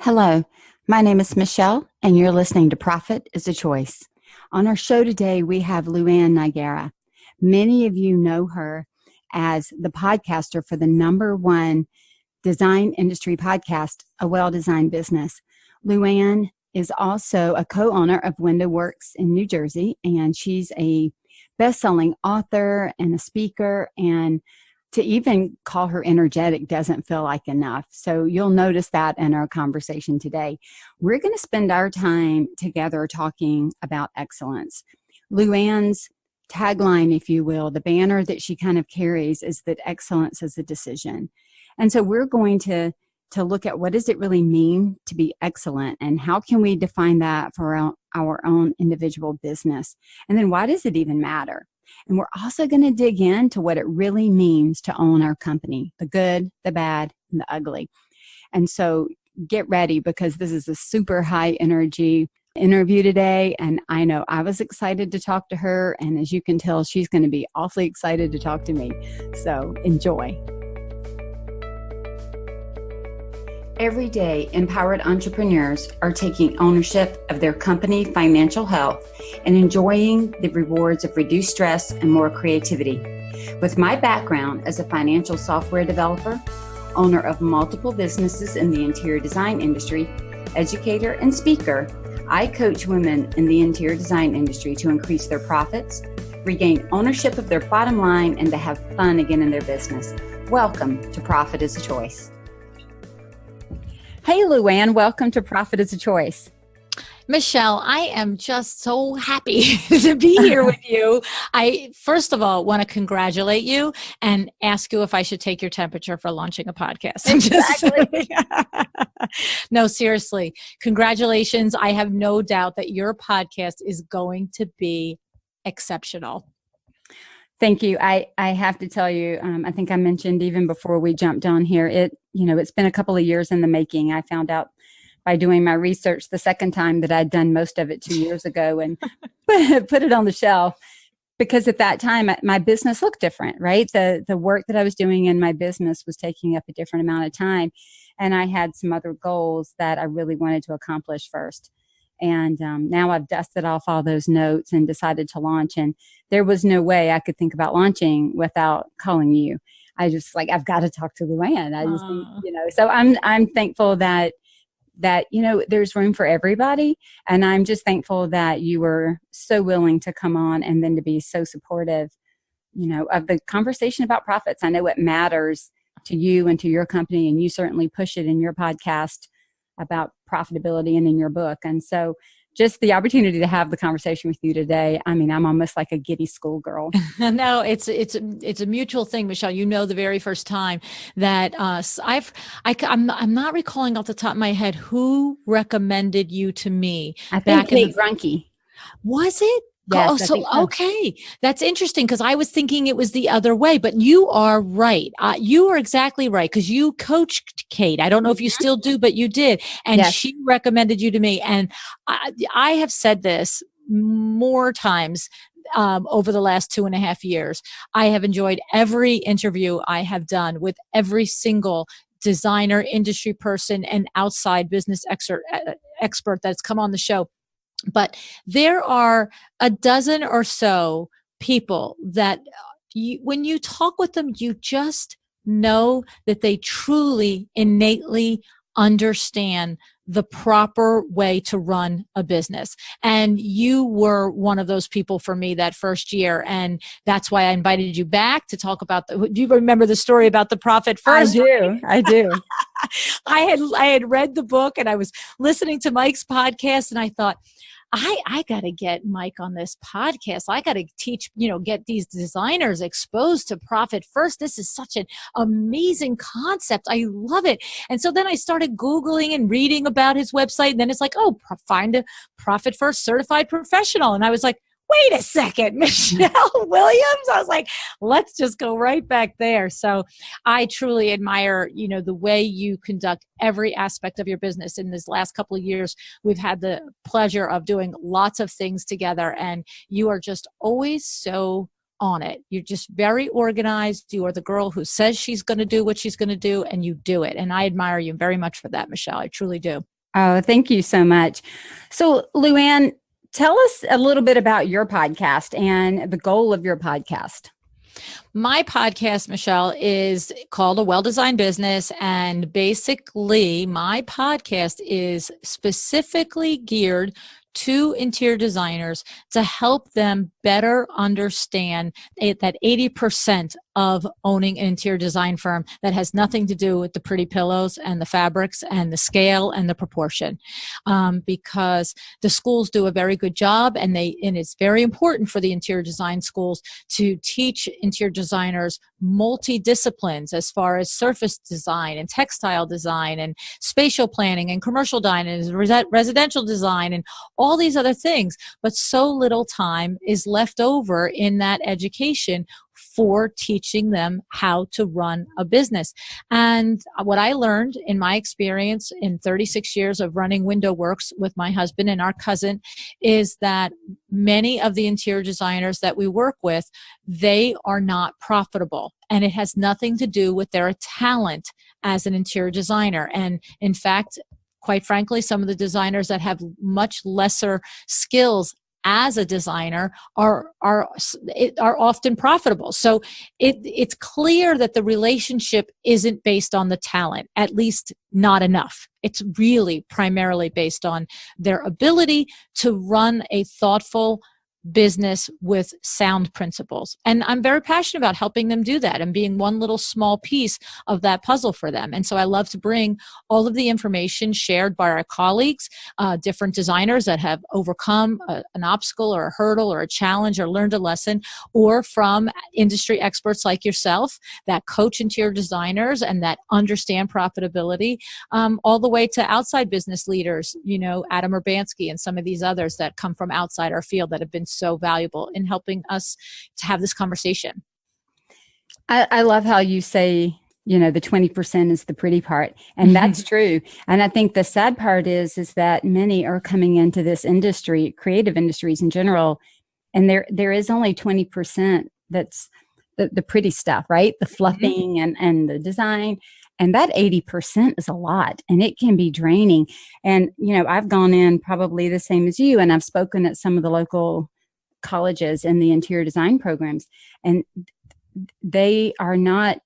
Hello, my name is Michelle, and you're listening to Profit is a Choice. On our show today, we have LuAnn Nigara. Many of you know her as the podcaster for the #1 design industry podcast, A Well-Designed Business. LuAnn is also a co-owner of Window Works in New Jersey, and she's a best-selling author and a speaker, and to even call her energetic doesn't feel like enough. So you'll notice that in our conversation today. We're going to spend our time together talking about excellence. LuAnn's tagline, if you will, the banner that she kind of carries is that excellence is a decision. And so we're going to look at what does it really mean to be excellent and how can we define that for our own individual business? And then why does it even matter? And we're also going to dig into what it really means to own our company, the good, the bad, and the ugly. And so get ready because this is a super high energy interview today. And I know I was excited to talk to her. And as you can tell, she's going to be awfully excited to talk to me. So enjoy. Every day, empowered entrepreneurs are taking ownership of their company financial health and enjoying the rewards of reduced stress and more creativity. With my background as a financial software developer, owner of multiple businesses in the interior design industry, educator, and speaker, I coach women in the interior design industry to increase their profits, regain ownership of their bottom line, and to have fun again in their business. Welcome to Profit is a Choice. Hey, LuAnn, welcome to Profit is a Choice. Michelle, I am just so happy to be here with you. I, first of all, want to congratulate you and ask you if I should take your temperature for launching a podcast. Exactly. No, seriously, congratulations. I have no doubt that your podcast is going to be exceptional. Thank you. I have to tell you, I think I mentioned even before we jumped on here, it's been a couple of years in the making. I found out by doing my research the second time that I'd done most of it 2 years ago and put it on the shelf because at that time my business looked different, right? The work that I was doing in my business was taking up a different amount of time. And I had some other goals that I really wanted to accomplish first. And now I've dusted off all those notes and decided to launch. And there was no way I could think about launching without calling you. I just I've got to talk to LuAnn. I just think, so I'm thankful that there's room for everybody. And I'm just thankful that you were so willing to come on and then to be so supportive, of the conversation about profits. I know it matters to you and to your company, and you certainly push it in your podcast about profitability and in your book. And so just the opportunity to have the conversation with you today, I'm almost like a giddy schoolgirl. No, it's a mutual thing, Michelle. The very first time that I'm not recalling off the top of my head who recommended you to me. I think Kate Grunke. Was it? Yes, oh, so okay. That's interesting because I was thinking it was the other way, but you are right. You are exactly right because you coached Kate. I don't know if you still do, but you did. And yes. She recommended you to me. And I have said this more times over the last 2.5 years. I have enjoyed every interview I have done with every single designer, industry person, and outside business expert that's come on the show. But there are a dozen or so people that when you talk with them, you just know that they truly, innately understand the proper way to run a business. And you were one of those people for me that first year. And that's why I invited you back to talk about do you remember the story about the Profit First? I do. I had read the book and I was listening to Mike's podcast and I thought, I got to get Mike on this podcast. I got to teach, get these designers exposed to Profit First. This is such an amazing concept. I love it. And so then I started Googling and reading about his website. And then it's like, find a Profit First certified professional. And I was like, wait a second, Michelle Williams. I was like, let's just go right back there. So I truly admire, the way you conduct every aspect of your business. In this last couple of years, we've had the pleasure of doing lots of things together, and you are just always so on it. You're just very organized. You are the girl who says she's going to do what she's going to do, and you do it. And I admire you very much for that, Michelle. I truly do. Oh, thank you so much. So, LuAnn, tell us a little bit about your podcast and the goal of your podcast. My podcast, Michelle, is called A Well-Designed Business. And basically, my podcast is specifically geared to interior designers to help them better understand that 80% of owning an interior design firm that has nothing to do with the pretty pillows and the fabrics and the scale and the proportion. Because the schools do a very good job, and it's very important for the interior design schools to teach interior designers multi-disciplines as far as surface design and textile design and spatial planning and commercial design and residential design and all these other things. But so little time is left over in that education for teaching them how to run a business. And what I learned in my experience in 36 years of running Window Works with my husband and our cousin is that many of the interior designers that we work with, they are not profitable. And it has nothing to do with their talent as an interior designer. And in fact, quite frankly, some of the designers that have much lesser skills as a designer are often profitable. So it's clear that the relationship isn't based on the talent, at least not enough. It's really primarily based on their ability to run a thoughtful business with sound principles. And I'm very passionate about helping them do that and being one little small piece of that puzzle for them. And so I love to bring all of the information shared by our colleagues, different designers that have overcome an obstacle or a hurdle or a challenge or learned a lesson, or from industry experts like yourself that coach interior designers and that understand profitability, all the way to outside business leaders, Adam Urbanski and some of these others that come from outside our field that have been so valuable in helping us to have this conversation. I love how you say, the 20% is the pretty part. And that's true. And I think the sad part is that many are coming into this industry, creative industries in general, and there is only 20% that's the pretty stuff, right? The fluffing and the design. And that 80% is a lot, and it can be draining. And, I've gone in probably the same as you, and I've spoken at some of the local colleges in the interior design programs, and they are not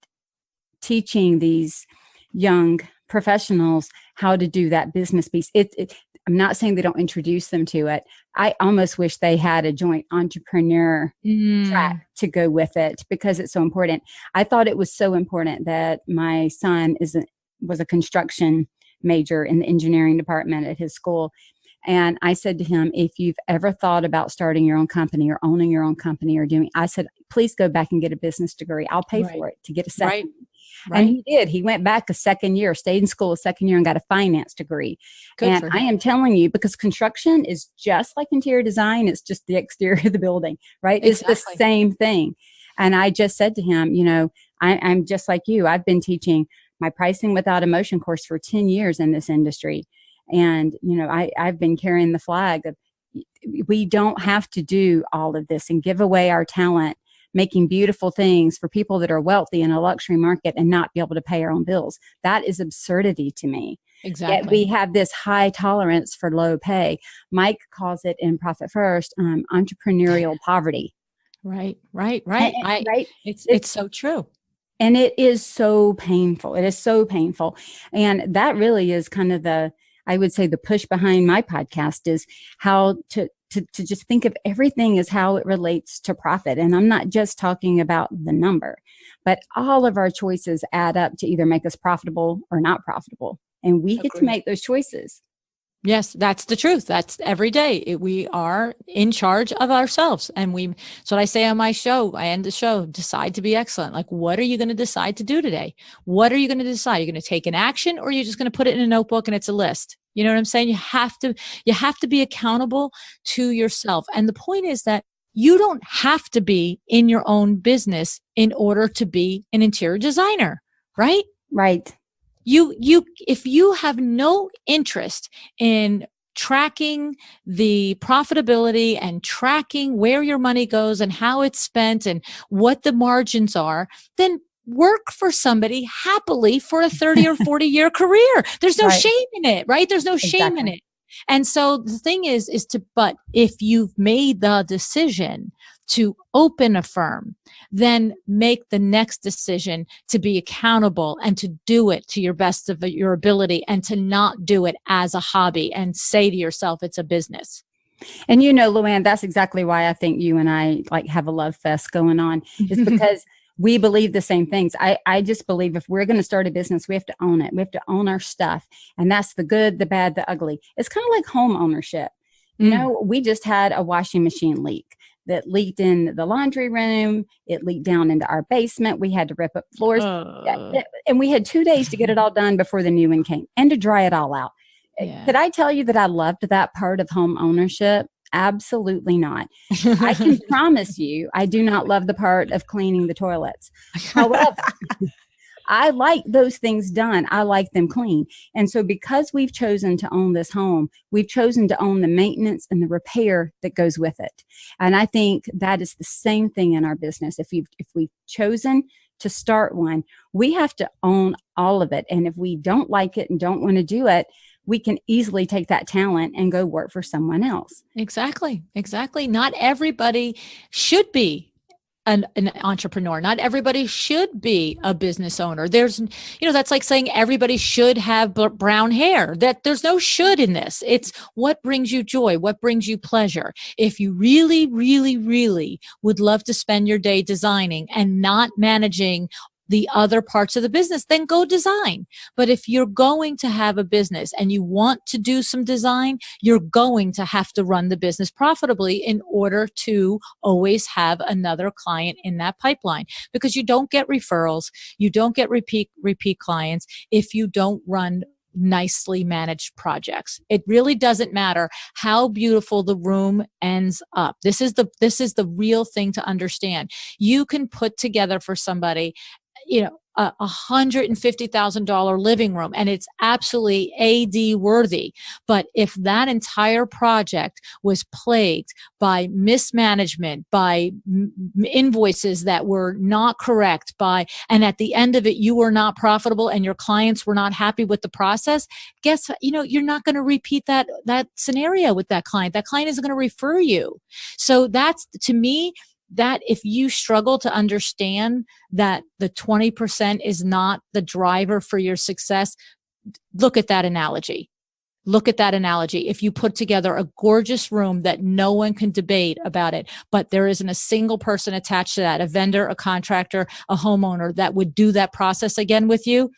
teaching these young professionals how to do that business piece. I'm not saying they don't introduce them to it. I almost wish they had a joint entrepreneur track to go with it, because it's so important. I thought it was so important that my son was a construction major in the engineering department at his school. And I said to him, if you've ever thought about starting your own company or owning your own company I said, please go back and get a business degree. I'll pay for it to get a second. Right. And he did. He went back a second year, stayed in school a second year, and got a finance degree. Good and I am telling you, because construction is just like interior design, it's just the exterior of the building, right? Exactly. It's the same thing. And I just said to him, I'm just like you. I've been teaching my Pricing Without Emotion course for 10 years in this industry. And, I've been carrying the flag of, we don't have to do all of this and give away our talent, making beautiful things for people that are wealthy in a luxury market and not be able to pay our own bills. That is absurdity to me. Exactly. Yet we have this high tolerance for low pay. Mike calls it in Profit First, entrepreneurial poverty. Right. It's so true. And it is so painful. It is so painful. And that really is kind of I would say the push behind my podcast is how to just think of everything as how it relates to profit. And I'm not just talking about the number, but all of our choices add up to either make us profitable or not profitable. And we get to make those choices. Yes, that's the truth. That's every day. We are in charge of ourselves. And so what I say on my show, I end the show, decide to be excellent. Like, what are you going to decide to do today? What are you going to decide? You're going to take an action, or you're just going to put it in a notebook and it's a list. You know what I'm saying? You have to be accountable to yourself. And the point is that you don't have to be in your own business in order to be an interior designer, right? Right. If you have no interest in tracking the profitability and tracking where your money goes and how it's spent and what the margins are, then work for somebody happily for a 30 or 40-year career. There's no Right. shame in it, right? There's no shame in Exactly. it. And so the thing but if you've made the decision to open a firm, then make the next decision to be accountable and to do it to your best of your ability and to not do it as a hobby and say to yourself, it's a business. And LuAnn, that's exactly why I think you and I like have a love fest going on, is because we believe the same things. I just believe if we're going to start a business, we have to own it. We have to own our stuff. And that's the good, the bad, the ugly. It's kind of like home ownership. We just had a washing machine leak that leaked in the laundry room. It leaked down into our basement. We had to rip up floors. And we had 2 days to get it all done before the new one came and to dry it all out. Yeah. Could I tell you that I loved that part of home ownership? Absolutely not. I can promise you, I do not love the part of cleaning the toilets. However, I like those things done. I like them clean. And so because we've chosen to own this home, we've chosen to own the maintenance and the repair that goes with it. And I think that is the same thing in our business. If we've chosen to start one, we have to own all of it. And if we don't like it and don't want to do it, we can easily take that talent and go work for someone else. Exactly. Not everybody should be an entrepreneur. Not everybody should be a business owner. There's, that's like saying everybody should have brown hair. That there's no should in this. It's what brings you joy, what brings you pleasure. If you really, really, really would love to spend your day designing and not managing the other parts of the business, then go design. But if you're going to have a business and you want to do some design, you're going to have to run the business profitably in order to always have another client in that pipeline, because you don't get referrals, you don't get repeat clients if you don't run nicely managed projects. It really doesn't matter how beautiful the room ends up. This is the real thing to understand. You can put together for somebody a $150,000 living room, and it's absolutely AD worthy. But if that entire project was plagued by mismanagement, by invoices that were not correct, and at the end of it, you were not profitable and your clients were not happy with the process, guess, you're not going to repeat that scenario with that client. That client isn't going to refer you. So that's, to me, that if you struggle to understand that the 20% is not the driver for your success, look at that analogy. If you put together a gorgeous room that no one can debate about it, but there isn't a single person attached to that, a vendor, a contractor, a homeowner that would do that process again with you,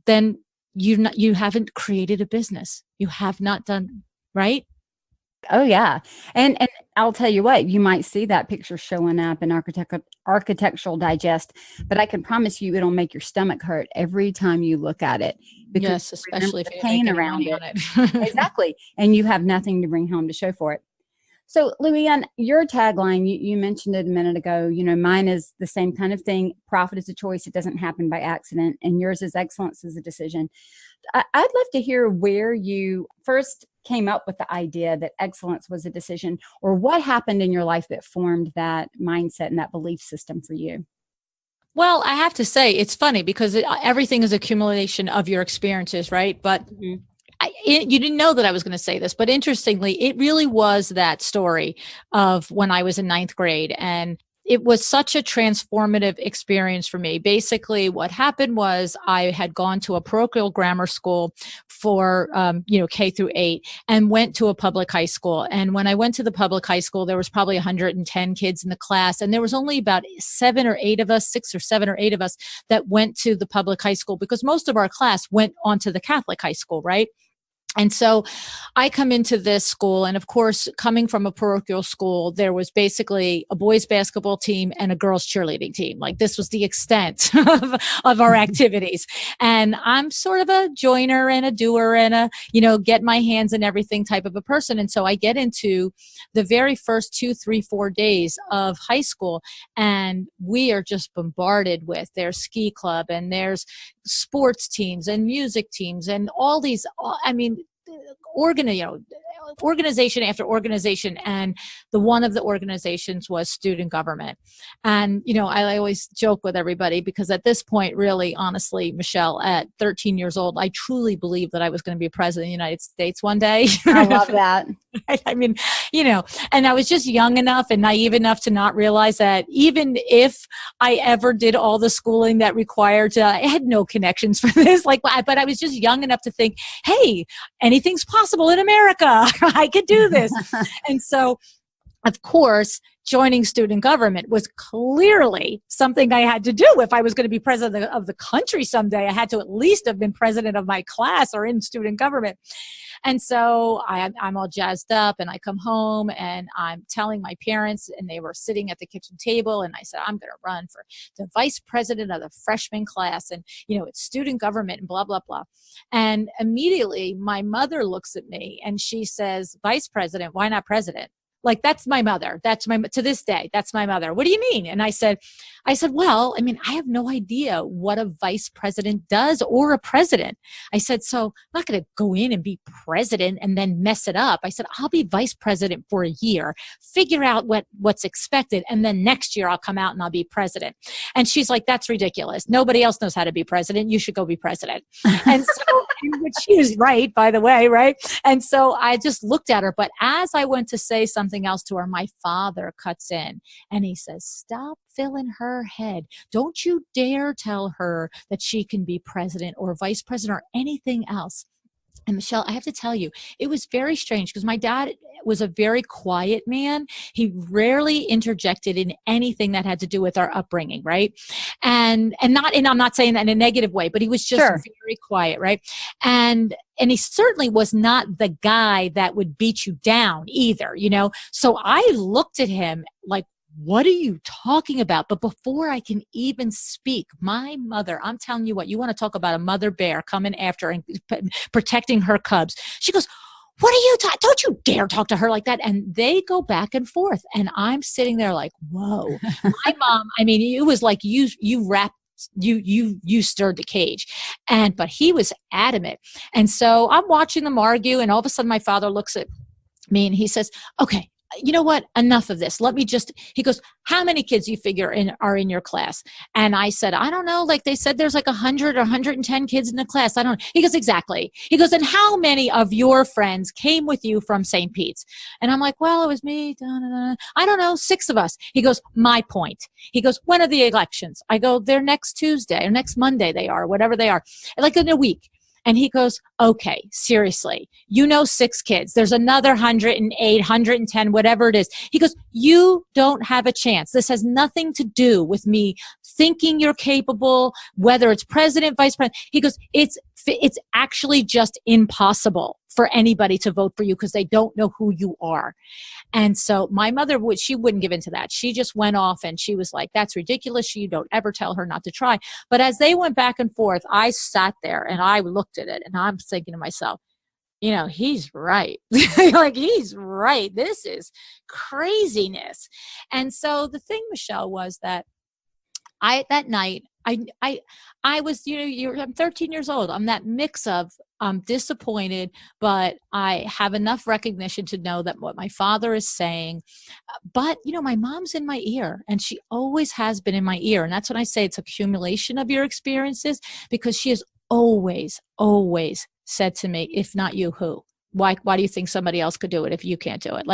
then you haven't created a business. You have not done, right? Oh yeah. And I'll tell you what, you might see that picture showing up in Architectural Digest, but I can promise you it'll make your stomach hurt every time you look at it. Because yes, especially if the you pain make around money it. on it. Exactly. And you have nothing to bring home to show for it. So LuAnn, your tagline, you mentioned it a minute ago, mine is the same kind of thing. Profit is a choice. It doesn't happen by accident. And yours is excellence is a decision. I'd love to hear where you first came up with the idea that excellence was a decision, or what happened in your life that formed that mindset and that belief system for you. Well, I have to say, it's funny because everything is accumulation of your experiences, right? But you didn't know that I was going to say this, but interestingly, it really was that story of when I was in 9th grade. And it was such a transformative experience for me. Basically, what happened was I had gone to a parochial grammar school for, K through 8, and went to a public high school. And when I went to the public high school, there was probably 110 kids in the class. And there was only about 6 or 8 of us that went to the public high school, because most of our class went on to the Catholic high school, right? And so I come into this school, and of course, coming from a parochial school, there was basically a boys basketball team and a girls cheerleading team. Like, this was the extent of our activities. And I'm sort of a joiner and a doer and get my hands in everything type of a person. And so I get into the very first 2, 3, 4 days of high school, and we are just bombarded with there's ski club and there's sports teams and music teams and all these, organization after organization. And one of the organizations was student government. And, I always joke with everybody because at this point, really, honestly, Michelle, at 13 years old, I truly believed that I was going to be president of the United States one day. I love that. I mean, and I was just young enough and naive enough to not realize that even if I ever did all the schooling that required to, I had no connections for this, but I was just young enough to think, hey, anything's possible in America. I could do this. And so, of course, joining student government was clearly something I had to do. If I was going to be president of the country someday, I had to at least have been president of my class or in student government. And so I'm all jazzed up and I come home and I'm telling my parents, and they were sitting at the kitchen table, and I said, I'm going to run for the vice president of the freshman class, and it's student government and blah, blah, blah. And immediately my mother looks at me and she says, vice president, why not president? That's my mother. To this day, that's my mother. What do you mean? And I said, well, I have no idea what a vice president does or a president. I said, so I'm not going to go in and be president and then mess it up. I said, I'll be vice president for a year, figure out what's expected. And then next year I'll come out and I'll be president. And she's like, that's ridiculous. Nobody else knows how to be president. You should go be president. And so, which she was right, by the way, right? And so I just looked at her. But as I went to say something else to her, my father cuts in and he says, stop filling her head. Don't you dare tell her that she can be president or vice president or anything else. And Michelle, I have to tell you, it was very strange because my dad was a very quiet man. He rarely interjected in anything that had to do with our upbringing, right? And I'm not saying that in a negative way, but he was just very quiet, right? And he certainly was not the guy that would beat you down either, So I looked at him like, what are you talking about? But before I can even speak, my mother, I'm telling you what, you want to talk about a mother bear coming after and protecting her cubs. She goes, what are you talking? Don't you dare talk to her like that. And they go back and forth. And I'm sitting there like, whoa. My mom, it was like you wrapped, you stirred the cage. But he was adamant. And so I'm watching them argue. And all of a sudden my father looks at me and he says, okay, you know what? Enough of this. He goes, how many kids you figure are in your class? And I said, I don't know. They said there's 100 or 110 kids in the class. I don't know. He goes, exactly. He goes, and how many of your friends came with you from St. Pete's? And I'm like, well, it was me. I don't know. 6 of us. He goes, my point. He goes, when are the elections? I go, they're next Tuesday or next Monday they are, whatever they are. In a week. And he goes, okay, seriously, 6 kids. There's another 108, 110, whatever it is. He goes, you don't have a chance. This has nothing to do with me thinking you're capable, whether it's president, vice president. He goes, it's actually just impossible for anybody to vote for you because they don't know who you are. And so my mother she wouldn't give into that. She just went off and she was like, that's ridiculous. You don't ever tell her not to try. But as they went back and forth, I sat there and I looked at it and I'm thinking to myself, he's right. He's right. This is craziness. And so the thing, Michelle, was that that night, I was, I'm 13 years old. I'm that mix of I'm disappointed, but I have enough recognition to know that what my father is saying. But, my mom's in my ear and she always has been in my ear. And that's when I say it's accumulation of your experiences, because she has always, always said to me, if not you, who? Why do you think somebody else could do it if you can't do it?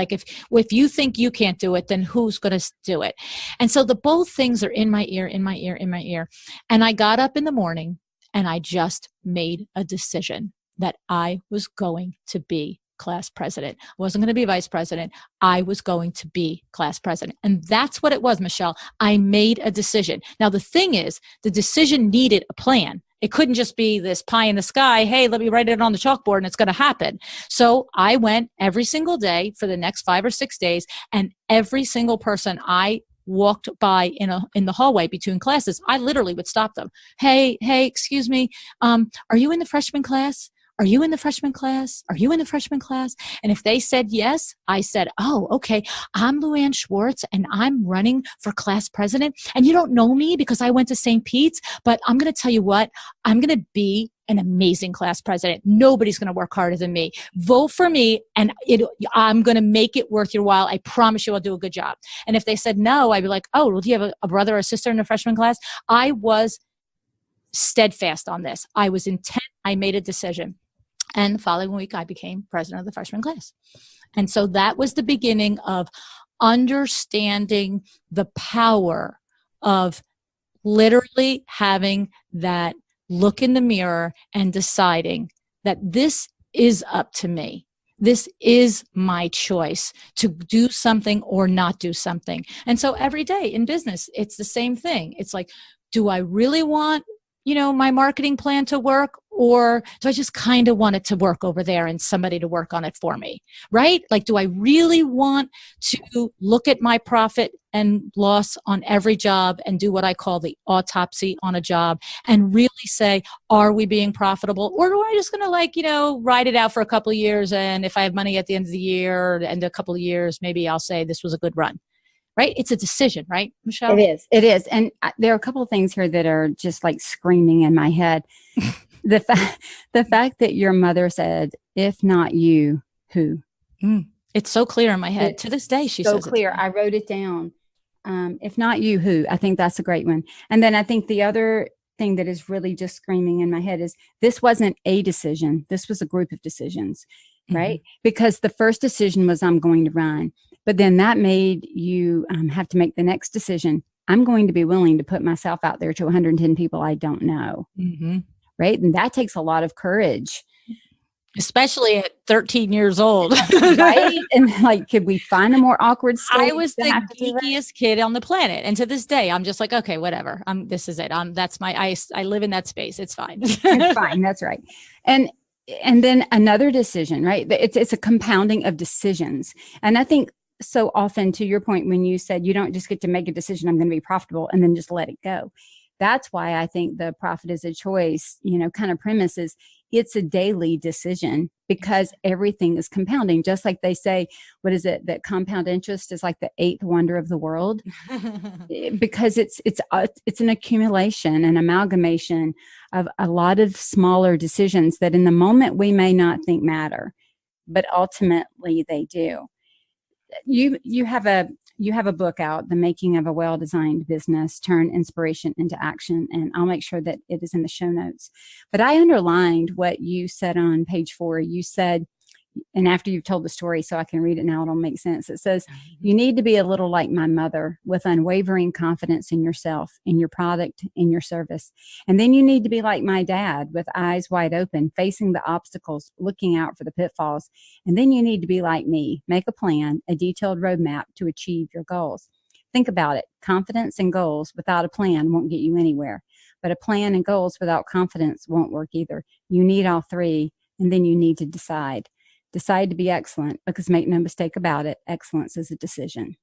If you think you can't do it, then who's going to do it? And so both things are in my ear, in my ear, in my ear. And I got up in the morning and I just made a decision that I was going to be class president. I wasn't going to be vice president. I was going to be class president. And that's what it was, Michelle. I made a decision. Now, the thing is, the decision needed a plan. It couldn't just be this pie in the sky. Hey, let me write it on the chalkboard and it's going to happen. So I went every single day for the next 5 or 6 days, and every single person I walked by in the hallway between classes, I literally would stop them. Hey, excuse me. Are you in the freshman class? are you in the freshman class? Are you in the freshman class? And if they said yes, I said, oh, okay, I'm LuAnn Schwartz and I'm running for class president. And you don't know me because I went to St. Pete's, but I'm going to tell you what, I'm going to be an amazing class president. Nobody's going to work harder than me. Vote for me and I'm going to make it worth your while. I promise you I'll do a good job. And if they said no, I'd be like, oh, well, do you have a brother or a sister in the freshman class? I was steadfast on this. I was intent. I made a decision. And the following week, I became president of the freshman class. And so that was the beginning of understanding the power of literally having that look in the mirror and deciding that this is up to me. This is my choice to do something or not do something. And so every day in business, it's the same thing. It's like, do I really want my marketing plan to work, or do I just kind of want it to work over there and somebody to work on it for me, right? Like, do I really want to look at my profit and loss on every job and do what I call the autopsy on a job and really say, are we being profitable? Or am I just going to ride it out for a couple of years, and if I have money at the end of the year and a couple of years, maybe I'll say this was a good run. Right? It's a decision, right, Michelle? It is. And there are a couple of things here that are just like screaming in my head. The fact that your mother said, if not you, who? It's so clear in my head. To this day, she says so clear. I wrote it down. If not you, who? I think that's a great one. And then I think the other thing that is really just screaming in my head is this wasn't a decision. This was a group of decisions, right? Mm-hmm. Because the first decision was I'm going to run. But then that made you have to make the next decision. I'm going to be willing to put myself out there to 110 people I don't know. Mm-hmm. Right? And that takes a lot of courage. Especially at 13 years old. Right? And like, could we find a more awkward state? I was the geekiest kid on the planet. And to this day, I'm just like, okay, whatever. This is it. I live in that space. It's fine. It's fine. That's right. And then another decision, right? It's a compounding of decisions. And I think so often, to your point, when you said you don't just get to make a decision, I'm going to be profitable and then just let it go. That's why I think the profit is a choice, kind of premise is it's a daily decision because everything is compounding. Just like they say, what is it? That compound interest is like the eighth wonder of the world because it's an accumulation, an amalgamation of a lot of smaller decisions that in the moment we may not think matter, but ultimately they do. You have a book out, The Making of a Well-Designed Business, Turn Inspiration into Action, and I'll make sure that it is in the show notes. But I underlined what you said on page 4. You said, and after you've told the story so I can read it now, it'll make sense. It says, you need to be a little like my mother with unwavering confidence in yourself, in your product, in your service. And then you need to be like my dad with eyes wide open, facing the obstacles, looking out for the pitfalls. And then you need to be like me, make a plan, a detailed roadmap to achieve your goals. Think about it. Confidence and goals without a plan won't get you anywhere. But a plan and goals without confidence won't work either. You need all three, and then you need to decide. Decide to be excellent, because make no mistake about it, excellence is a decision.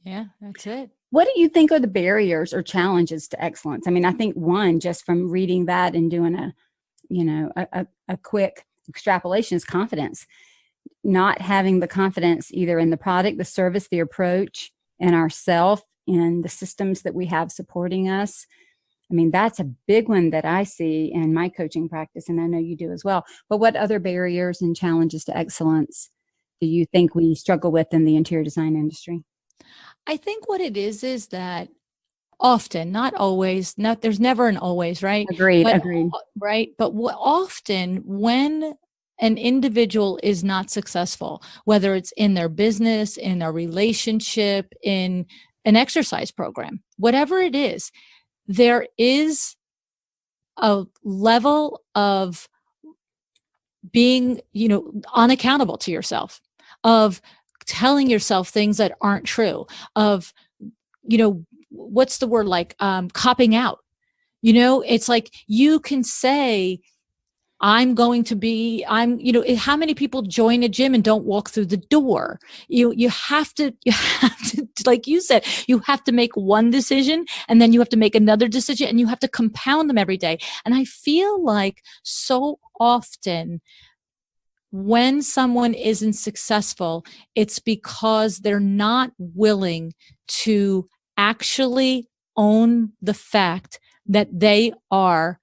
Yeah, that's it. What do you think are the barriers or challenges to excellence? I mean, I think one, just from reading that and doing a quick extrapolation, is confidence. Not having the confidence either in the product, the service, the approach, and ourself, and the systems that we have supporting us. I mean, that's a big one that I see in my coaching practice, and I know you do as well. But what other barriers and challenges to excellence do you think we struggle with in the interior design industry? I think what it is that often, not always, there's never an always, right? Agreed. Right. But often when an individual is not successful, whether it's in their business, in a relationship, in an exercise program, whatever it is, there is a level of being, unaccountable to yourself, of telling yourself things that aren't true, of, what's the word, like copping out. It's like you can say, how many people join a gym and don't walk through the door? You have to like you said, you have to make one decision and then you have to make another decision and you have to compound them every day. And I feel like so often when someone isn't successful, it's because they're not willing to actually own the fact that they are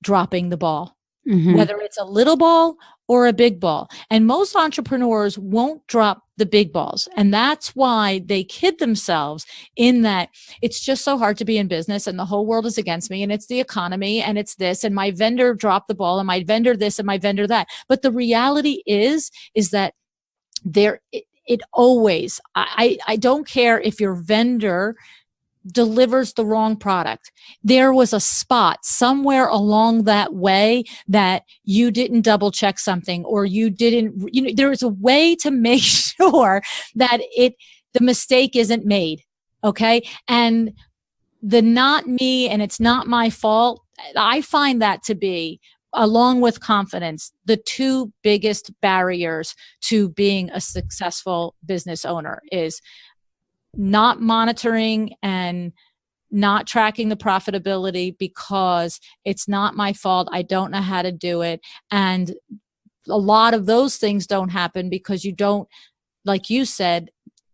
dropping the ball, whether it's a little ball or a big ball. And most entrepreneurs won't drop the big balls. And that's why they kid themselves in that it's just so hard to be in business and the whole world is against me and it's the economy and it's this and my vendor dropped the ball and my vendor this and my vendor that. But the reality is that it always, I don't care if your vendor delivers the wrong product. There was a spot somewhere along that way that you didn't double check something or you didn't, there is a way to make sure that the mistake isn't made. Okay. And the not me and it's not my fault. I find that to be, along with confidence, the two biggest barriers to being a successful business owner is not monitoring and not tracking the profitability because it's not my fault. I don't know how to do it. And a lot of those things don't happen because you don't, like you said,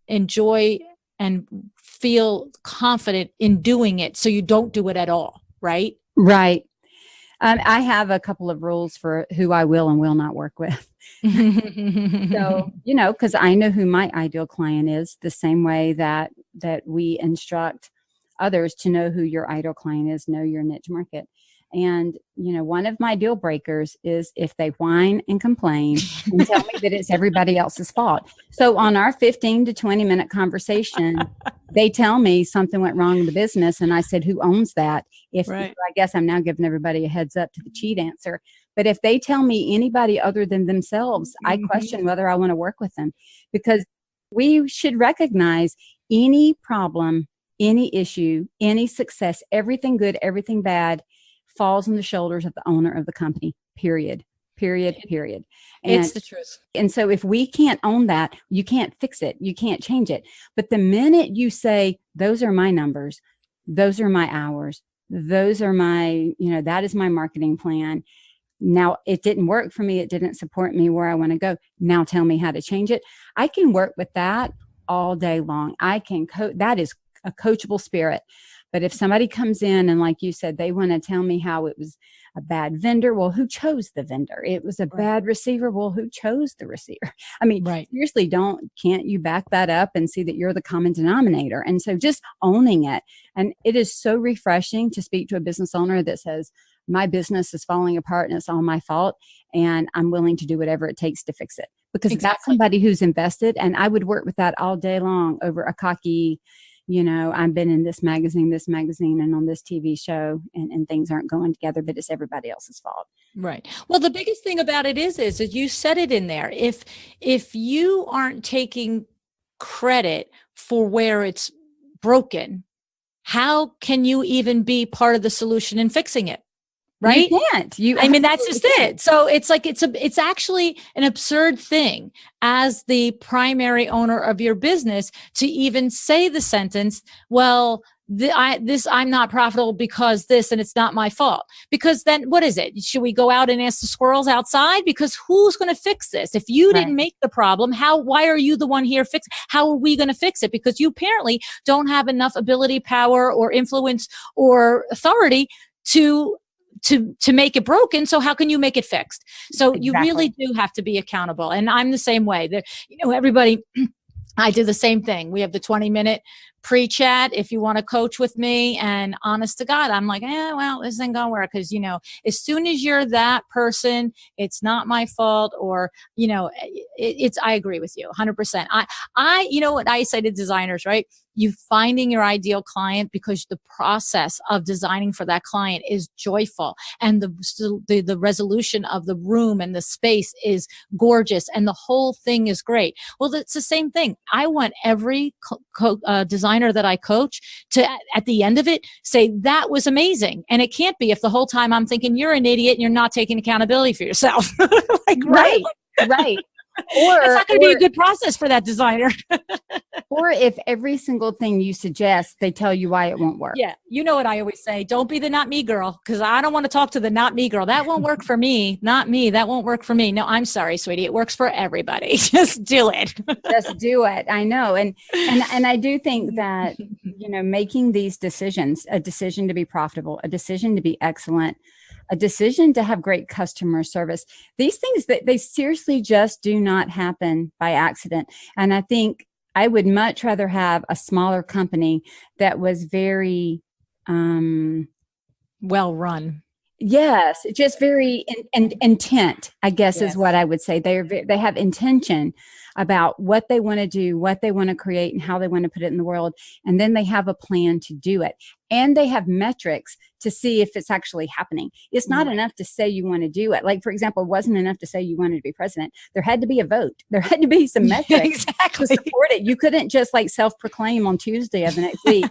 enjoy and feel confident in doing it. So you don't do it at all. Right? Right. I have a couple of rules for who I will and will not work with. So, because I know who my ideal client is, the same way that we instruct others to know who your ideal client is, know your niche market. And, one of my deal breakers is if they whine and complain and tell me that it's everybody else's fault. So on our 15 to 20 minute conversation, they tell me something went wrong in the business. And I said, who owns that? I guess I'm now giving everybody a heads up to the cheat answer. But if they tell me anybody other than themselves, I question whether I want to work with them, because we should recognize any problem, any issue, any success, everything good, everything bad falls on the shoulders of the owner of the company, period. And it's the truth. And so if we can't own that, you can't fix it. You can't change it. But the minute you say, those are my numbers, those are my hours, those are my, that is my marketing plan. Now, it didn't work for me. It didn't support me where I want to go. Now tell me how to change it. I can work with that all day long. I can that is a coachable spirit. But if somebody comes in and, like you said, they want to tell me how it was a bad vendor, well, who chose the vendor? It was a bad receiver. Well, who chose the receiver? I mean, seriously, can't you back that up and see that you're the common denominator? And so just owning it. And it is so refreshing to speak to a business owner that says, my business is falling apart and it's all my fault, and I'm willing to do whatever it takes to fix it. Because that's somebody who's invested, and I would work with that all day long over a cocky, I've been in this magazine and on this TV show, and things aren't going together, but it's everybody else's fault. Right. Well, the biggest thing about it is you said it in there. If you aren't taking credit for where it's broken, how can you even be part of the solution in fixing it? Right? You can't. That's just it. So it's like, it's actually an absurd thing as the primary owner of your business to even say the sentence, well, I'm not profitable because this, and it's not my fault. Because then what is it? Should we go out and ask the squirrels outside? Because who's going to fix this? If you didn't make the problem, why are you the one here fixing? How are we going to fix it? Because you apparently don't have enough ability, power, or influence or authority to make it broken. So how can you make it fixed? So you really do have to be accountable. And I'm the same way. Everybody, I do the same thing. We have the 20-minute pre-chat if you want to coach with me, and honest to God, I'm like, well, this ain't gonna work, because as soon as you're that person, it's not my fault, or I agree with you 100%. I what I say to designers, right? You finding your ideal client, because the process of designing for that client is joyful, and the resolution of the room and the space is gorgeous, and the whole thing is great. Well, it's the same thing. I want every designer that I coach to, at the end of it, say that was amazing. And it can't be if the whole time I'm thinking you're an idiot and you're not taking accountability for yourself. Right. Or it's not going to be a good process for that designer. Or if every single thing you suggest, they tell you why it won't work. Yeah. You know what I always say? Don't be the not me girl, because I don't want to talk to the not me girl. That won't work for me. Not me. That won't work for me. No, I'm sorry, sweetie. It works for everybody. Just do it. Just do it. I know. And I do think that, making these decisions, a decision to be profitable, a decision to be excellent, a decision to have great customer service, these things that they seriously just do not happen by accident. And I think I would much rather have a smaller company that was very well run. Yes, just very intent, I guess, is what I would say. They have intention about what they want to do, what they want to create, and how they want to put it in the world. And then they have a plan to do it. And they have metrics to see if it's actually happening. It's not enough to say you want to do it. Like, for example, it wasn't enough to say you wanted to be president. There had to be a vote. There had to be some metrics to support it. You couldn't just like self-proclaim on Tuesday of the next week,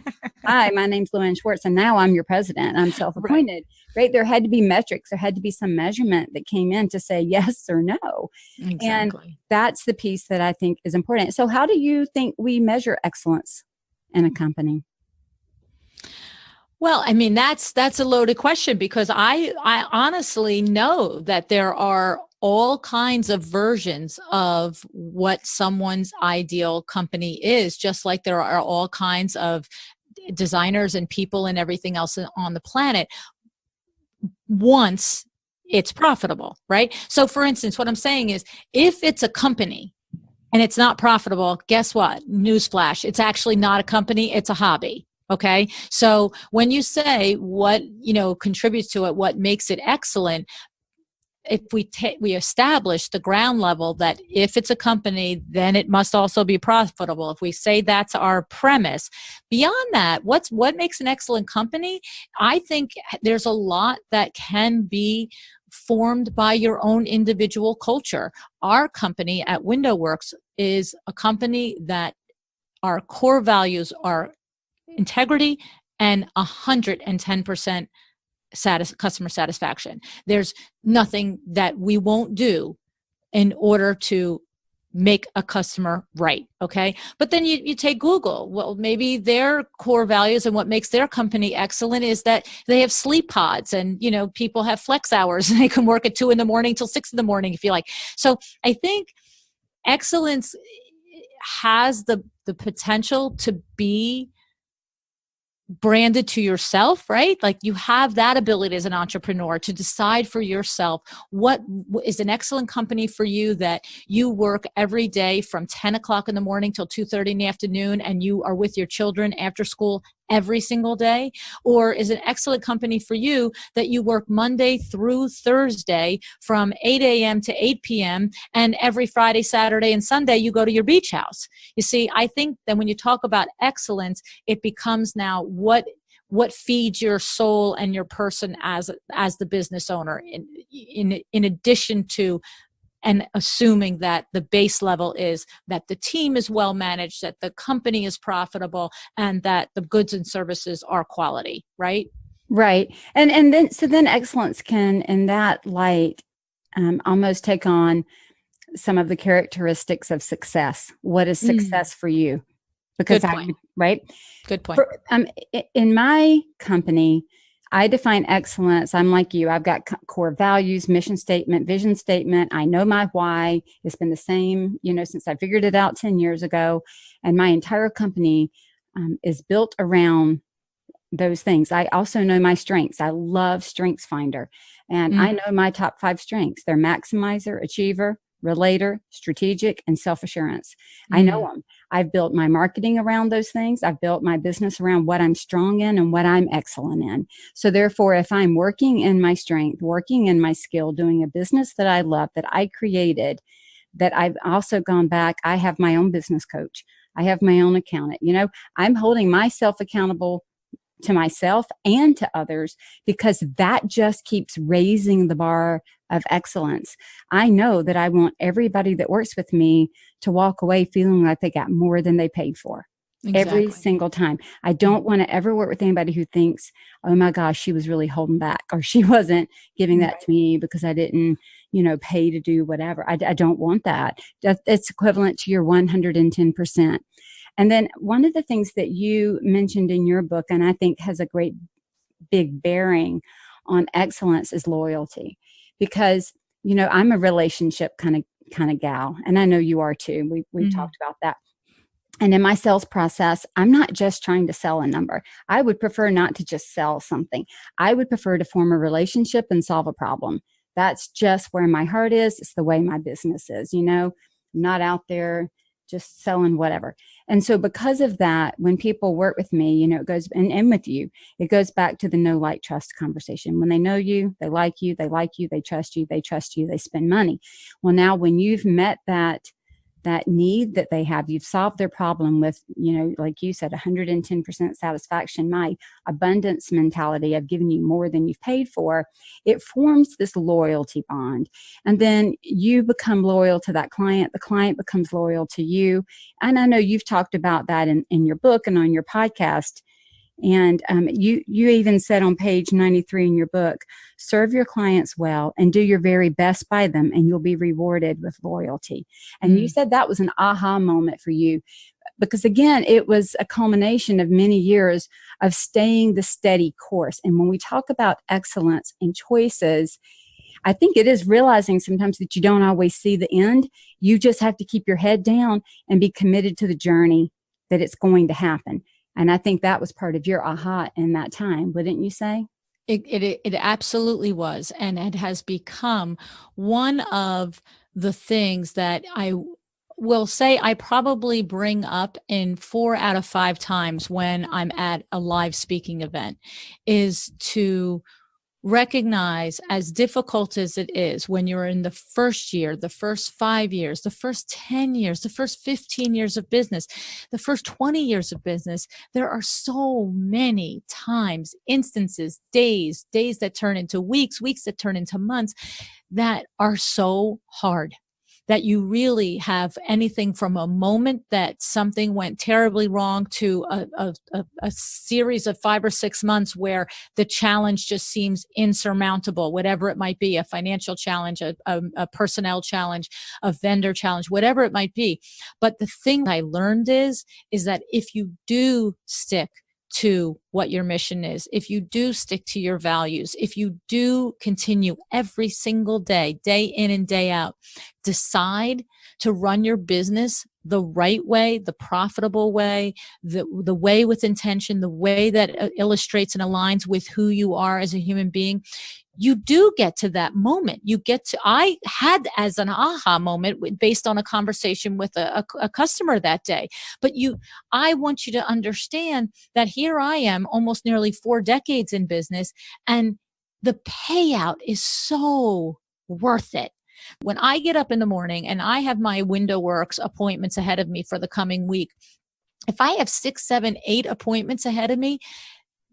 hi, my name's LuAnn Schwartz, and now I'm your president. I'm self-appointed. Right? There had to be metrics. There had to be some measurement that came in to say yes or no. Exactly. And that's the piece that I think is important. So how do you think we measure excellence in a company? Well, I mean, that's a loaded question, because I honestly know that there are all kinds of versions of what someone's ideal company is, just like there are all kinds of designers and people and everything else on the planet, once it's profitable, right? So for instance, what I'm saying is, if it's a company and it's not profitable, guess what? Newsflash, it's actually not a company, it's a hobby. Okay. So when you say what, contributes to it, what makes it excellent, if we establish the ground level that if it's a company, then it must also be profitable. If we say that's our premise, beyond that, what makes an excellent company? I think there's a lot that can be formed by your own individual culture. Our company at WindowWorks is a company that our core values are integrity and 110% customer satisfaction. There's nothing that we won't do in order to make a customer right. Okay. But then you take Google. Well, maybe their core values and what makes their company excellent is that they have sleep pods, and, people have flex hours and they can work at 2 a.m. till 6 a.m. if you like. So I think excellence has the potential to be branded to yourself, right? Like, you have that ability as an entrepreneur to decide for yourself what is an excellent company for you, that you work every day from 10 o'clock in the morning till 2:30 in the afternoon, and you are with your children after school every single day. Or is an excellent company for you that you work Monday through Thursday from 8 a.m. to 8 p.m. and every Friday, Saturday, and Sunday you go to your beach house? You see, I think that when you talk about excellence, it becomes now what feeds your soul and your person as the business owner, in addition to, and assuming that the base level is that the team is well managed, that the company is profitable, and that the goods and services are quality, right? Right. And then excellence can, in that light, almost take on some of the characteristics of success. What is success for you? Because right? Good point. In my company, I define excellence. I'm like you. I've got core values, mission statement, vision statement. I know my why. It's been the same, since I figured it out 10 years ago. And my entire company is built around those things. I also know my strengths. I love Strengths Finder. And I know my top 5 strengths. They're maximizer, achiever, relator, strategic, and self-assurance. I know them. I've built my marketing around those things. I've built my business around what I'm strong in and what I'm excellent in. So therefore, if I'm working in my strength, working in my skill, doing a business that I love, that I created, that I've also gone back, I have my own business coach. I have my own accountant. I'm holding myself accountable to myself and to others, because that just keeps raising the bar of excellence. I know that I want everybody that works with me to walk away feeling like they got more than they paid for. Exactly. Every single time. I don't want to ever work with anybody who thinks, oh my gosh, she was really holding back, or she wasn't giving that to me because I didn't, pay to do whatever. I don't want that. It's equivalent to your 110%. And then one of the things that you mentioned in your book, and I think has a great big bearing on excellence, is loyalty. Because, I'm a relationship kind of gal, and I know you are too. We've talked about that. And in my sales process, I'm not just trying to sell a number. I would prefer not to just sell something. I would prefer to form a relationship and solve a problem. That's just where my heart is. It's the way my business is. I'm not out there just selling whatever. And so because of that, when people work with me, it goes, and with you, it goes back to the know, like, trust conversation. When they know you, they like you, they trust you, they spend money. Well, now when you've met that need that they have, you've solved their problem with, like you said, 110% satisfaction, my abundance mentality, I've given you more than you've paid for, it forms this loyalty bond. And then you become loyal to that client. The client becomes loyal to you. And I know you've talked about that in your book and on your podcast. And you even said on page 93 in your book, serve your clients well and do your very best by them, and you'll be rewarded with loyalty. And you said that was an aha moment for you, because again, it was a culmination of many years of staying the steady course. And when we talk about excellence and choices, I think it is realizing sometimes that you don't always see the end. You just have to keep your head down and be committed to the journey that it's going to happen. And I think that was part of your aha in that time, wouldn't you say? It absolutely was. And it has become one of the things that I will say I probably bring up in 4 out of 5 times when I'm at a live speaking event, is to recognize, as difficult as it is when you're in the first year, the first 5 years, the first 10 years, the first 15 years of business, the first 20 years of business, there are so many times, instances, days that turn into weeks that turn into months, that are so hard, that you really have anything from a moment that something went terribly wrong to a series of 5 or 6 months where the challenge just seems insurmountable, whatever it might be, a financial challenge, a personnel challenge, a vendor challenge, whatever it might be. But the thing I learned is that if you do stick to what your mission is, if you do stick to your values, if you do continue every single day in and day out, decide to run your business the right way, the profitable way, the way with intention, the way that illustrates and aligns with who you are as a human being, you do get to that moment. I had as an aha moment based on a conversation with a customer that day. But I want you to understand that here I am, almost nearly 4 decades in business, and the payout is so worth it. When I get up in the morning and I have my window works appointments ahead of me for the coming week, if I have 6, 7, 8 appointments ahead of me,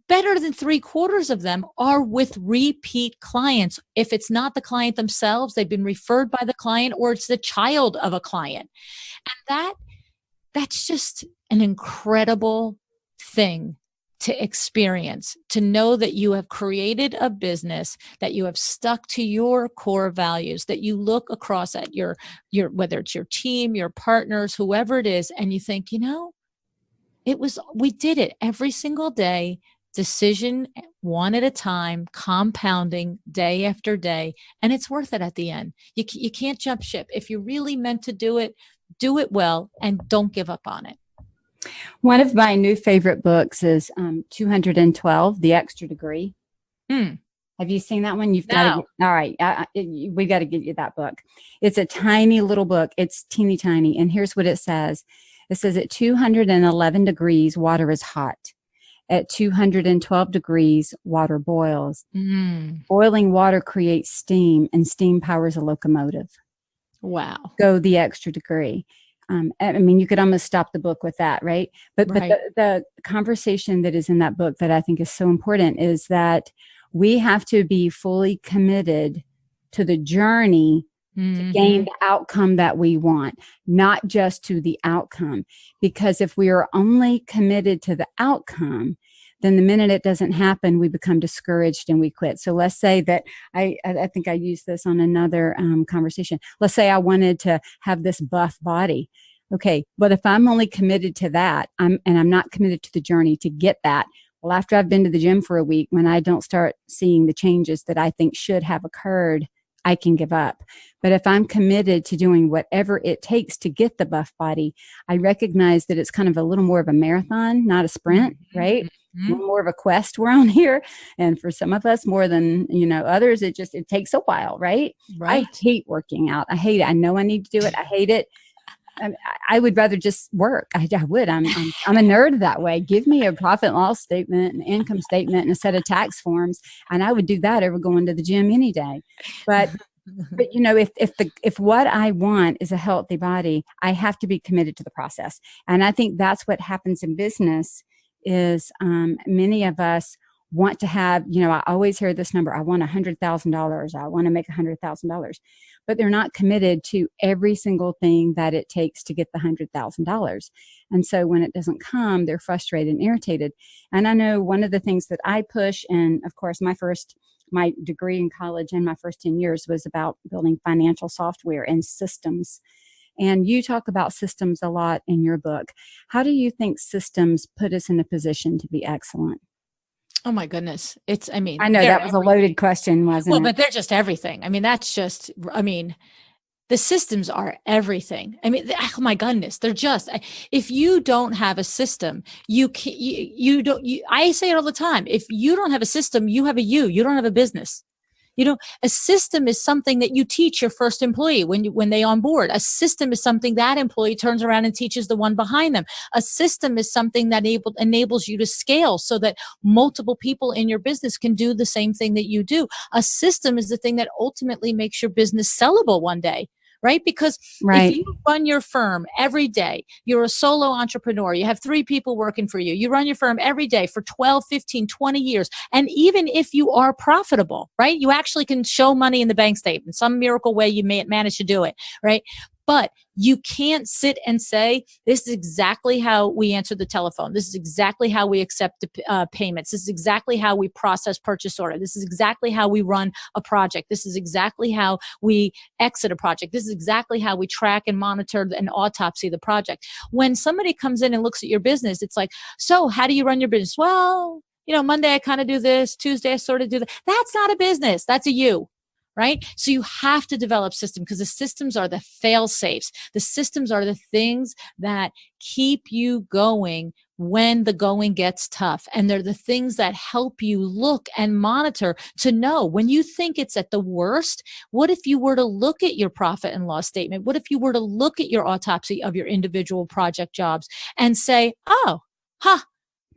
better than 3/4 of them are with repeat clients. If it's not the client themselves, they've been referred by the client, or it's the child of a client. And that's just an incredible thing to experience, to know that you have created a business, that you have stuck to your core values, that you look across at your whether it's your team, your partners, whoever it is, and you think, we did it every single day, decision one at a time, compounding day after day, and it's worth it at the end. You can't jump ship. If you really meant to do it well, and don't give up on it. One of my new favorite books is 212, The Extra Degree. Have you seen that one? You've got to. All right, we got to get you that book. It's a tiny little book. It's teeny tiny, and here's what it says. It says at 211 degrees, water is hot. At 212 degrees, water boils. Boiling water creates steam, and steam powers a locomotive. Wow. Go the extra degree. I mean, you could almost stop the book with that, right? But the conversation that is in that book that I think is so important is that we have to be fully committed to the journey to gain the outcome that we want, not just to the outcome. Because if we are only committed to the outcome, then the minute it doesn't happen, we become discouraged and we quit. So let's say that I think I used this on another conversation. Let's say I wanted to have this buff body. Okay, but if I'm only committed to that, I'm not committed to the journey to get that. Well, after I've been to the gym for a week, when I don't start seeing the changes that I think should have occurred, I can give up. But if I'm committed to doing whatever it takes to get the buff body, I recognize that it's kind of a little more of a marathon, not a sprint, right? A little more of a quest we're on here. And for some of us more than, others, it takes a while, right? Right. I hate working out. I hate it. I know I need to do it. I hate it. I would rather just work. I would. I'm a nerd that way. Give me a profit and loss statement, an income statement, and a set of tax forms, and I would do that over going to the gym any day. But if what I want is a healthy body, I have to be committed to the process. And I think that's what happens in business. Is many of us want to have, I always hear this number. I want $100,000. I want to make $100,000. But they're not committed to every single thing that it takes to get the $100,000. And so when it doesn't come, they're frustrated and irritated. And I know one of the things that I push, and of course, my degree in college and my first 10 years was about building financial software and systems. And you talk about systems a lot in your book. How do you think systems put us in a position to be excellent? Oh my goodness. I know that was a loaded question, wasn't it? Well, but they're just everything. The systems are everything. Oh my goodness. They're just, if you don't have a system, I say it all the time. If you don't have a system, you don't have a business. A system is something that you teach your first employee when they on board. A system is something that employee turns around and teaches the one behind them. A system is something that enables you to scale so that multiple people in your business can do the same thing that you do. A system is the thing that ultimately makes your business sellable one day. Right? Because if you run your firm every day, you're a solo entrepreneur, you have 3 people working for you, you run your firm every day for 12, 15, 20 years. And even if you are profitable, right, you actually can show money in the bank statement. Some miracle way you may manage to do it, right? But you can't sit and say, this is exactly how we answer the telephone. This is exactly how we accept the payments. This is exactly how we process purchase order. This is exactly how we run a project. This is exactly how we exit a project. This is exactly how we track and monitor and autopsy the project. When somebody comes in and looks at your business, it's like, so how do you run your business? Well, Monday I kind of do this. Tuesday I sort of do that. That's not a business. That's a you. Right? So you have to develop systems because the systems are the fail safes. The systems are the things that keep you going when the going gets tough. And they're the things that help you look and monitor to know when you think it's at the worst. What if you were to look at your profit and loss statement? What if you were to look at your autopsy of your individual project jobs and say,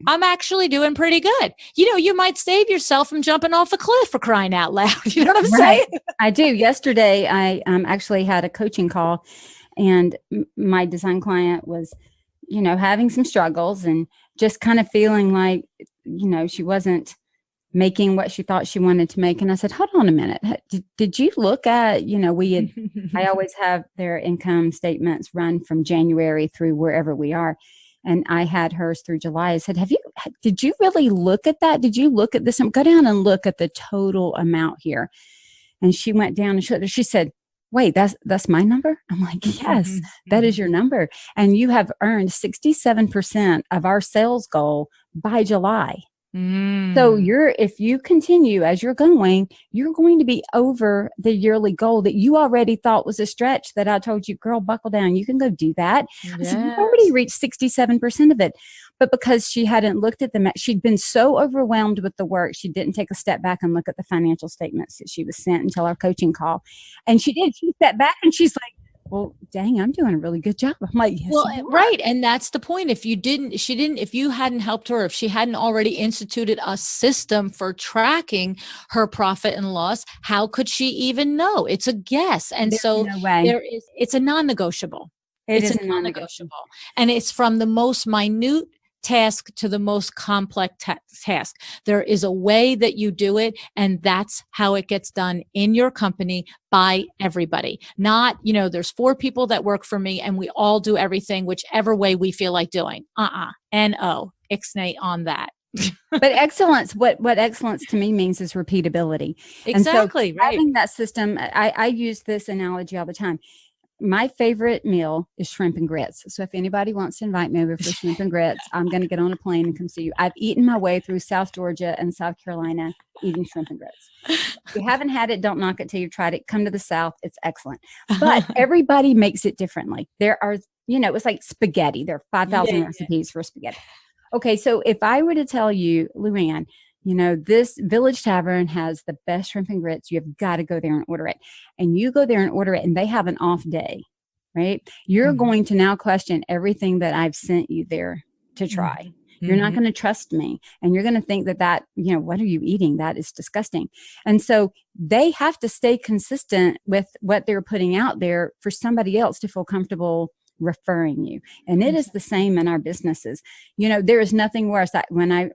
I'm actually doing pretty good. You might save yourself from jumping off a cliff, for crying out loud. You know what I'm saying? I do. Yesterday, I actually had a coaching call, and my design client was, having some struggles and just kind of feeling like, she wasn't making what she thought she wanted to make. And I said, hold on a minute. Did you look at, I always have their income statements run from January through wherever we are. And I had hers through July. I said, did you really look at that? Did you look at this? Go down and look at the total amount here. And she went down and she said, wait, that's my number? I'm like, yes, that is your number. And you have earned 67% of our sales goal by July. So if you continue as you're going to be over the yearly goal that you already thought was a stretch that I told you, girl, buckle down. You can go do that. Yes. I said, you've already reached 67% of it. But because she hadn't looked at them, she'd been so overwhelmed with the work, she didn't take a step back and look at the financial statements that she was sent until our coaching call. And she did. She stepped back and she's like, well, dang, I'm doing a really good job. I'm like, yes, right. And that's the point. If you hadn't helped her, if she hadn't already instituted a system for tracking her profit and loss, how could she even know? It's a guess. And There's no way. It's a non-negotiable. It's a non-negotiable. And it's from the most minute task to the most complex task. There is a way that you do it, and that's how it gets done in your company by everybody. Not, there's 4 people that work for me and we all do everything whichever way we feel like doing. N-O, ixnay on that. But excellence, what excellence to me means is repeatability. Exactly. And so having that system, I use this analogy all the time. my favorite meal is shrimp and grits. So if anybody wants to invite me over for shrimp and grits, I'm going to get on a plane and come see you. I've eaten my way through South Georgia and South Carolina eating shrimp and grits. If you haven't had it, don't knock it till you've tried it. Come to the South. It's excellent. But everybody makes it differently. There are, it's like spaghetti. There are 5,000 recipes for spaghetti. Okay, so if I were to tell you, LuAnn, this Village Tavern has the best shrimp and grits. You've got to go there and order it. And you go there and order it, and they have an off day, right? You're going to now question everything that I've sent you there to try. You're not going to trust me. And you're going to think that, what are you eating? That is disgusting. And so they have to stay consistent with what they're putting out there for somebody else to feel comfortable referring you. And it is the same in our businesses. There is nothing worse. When I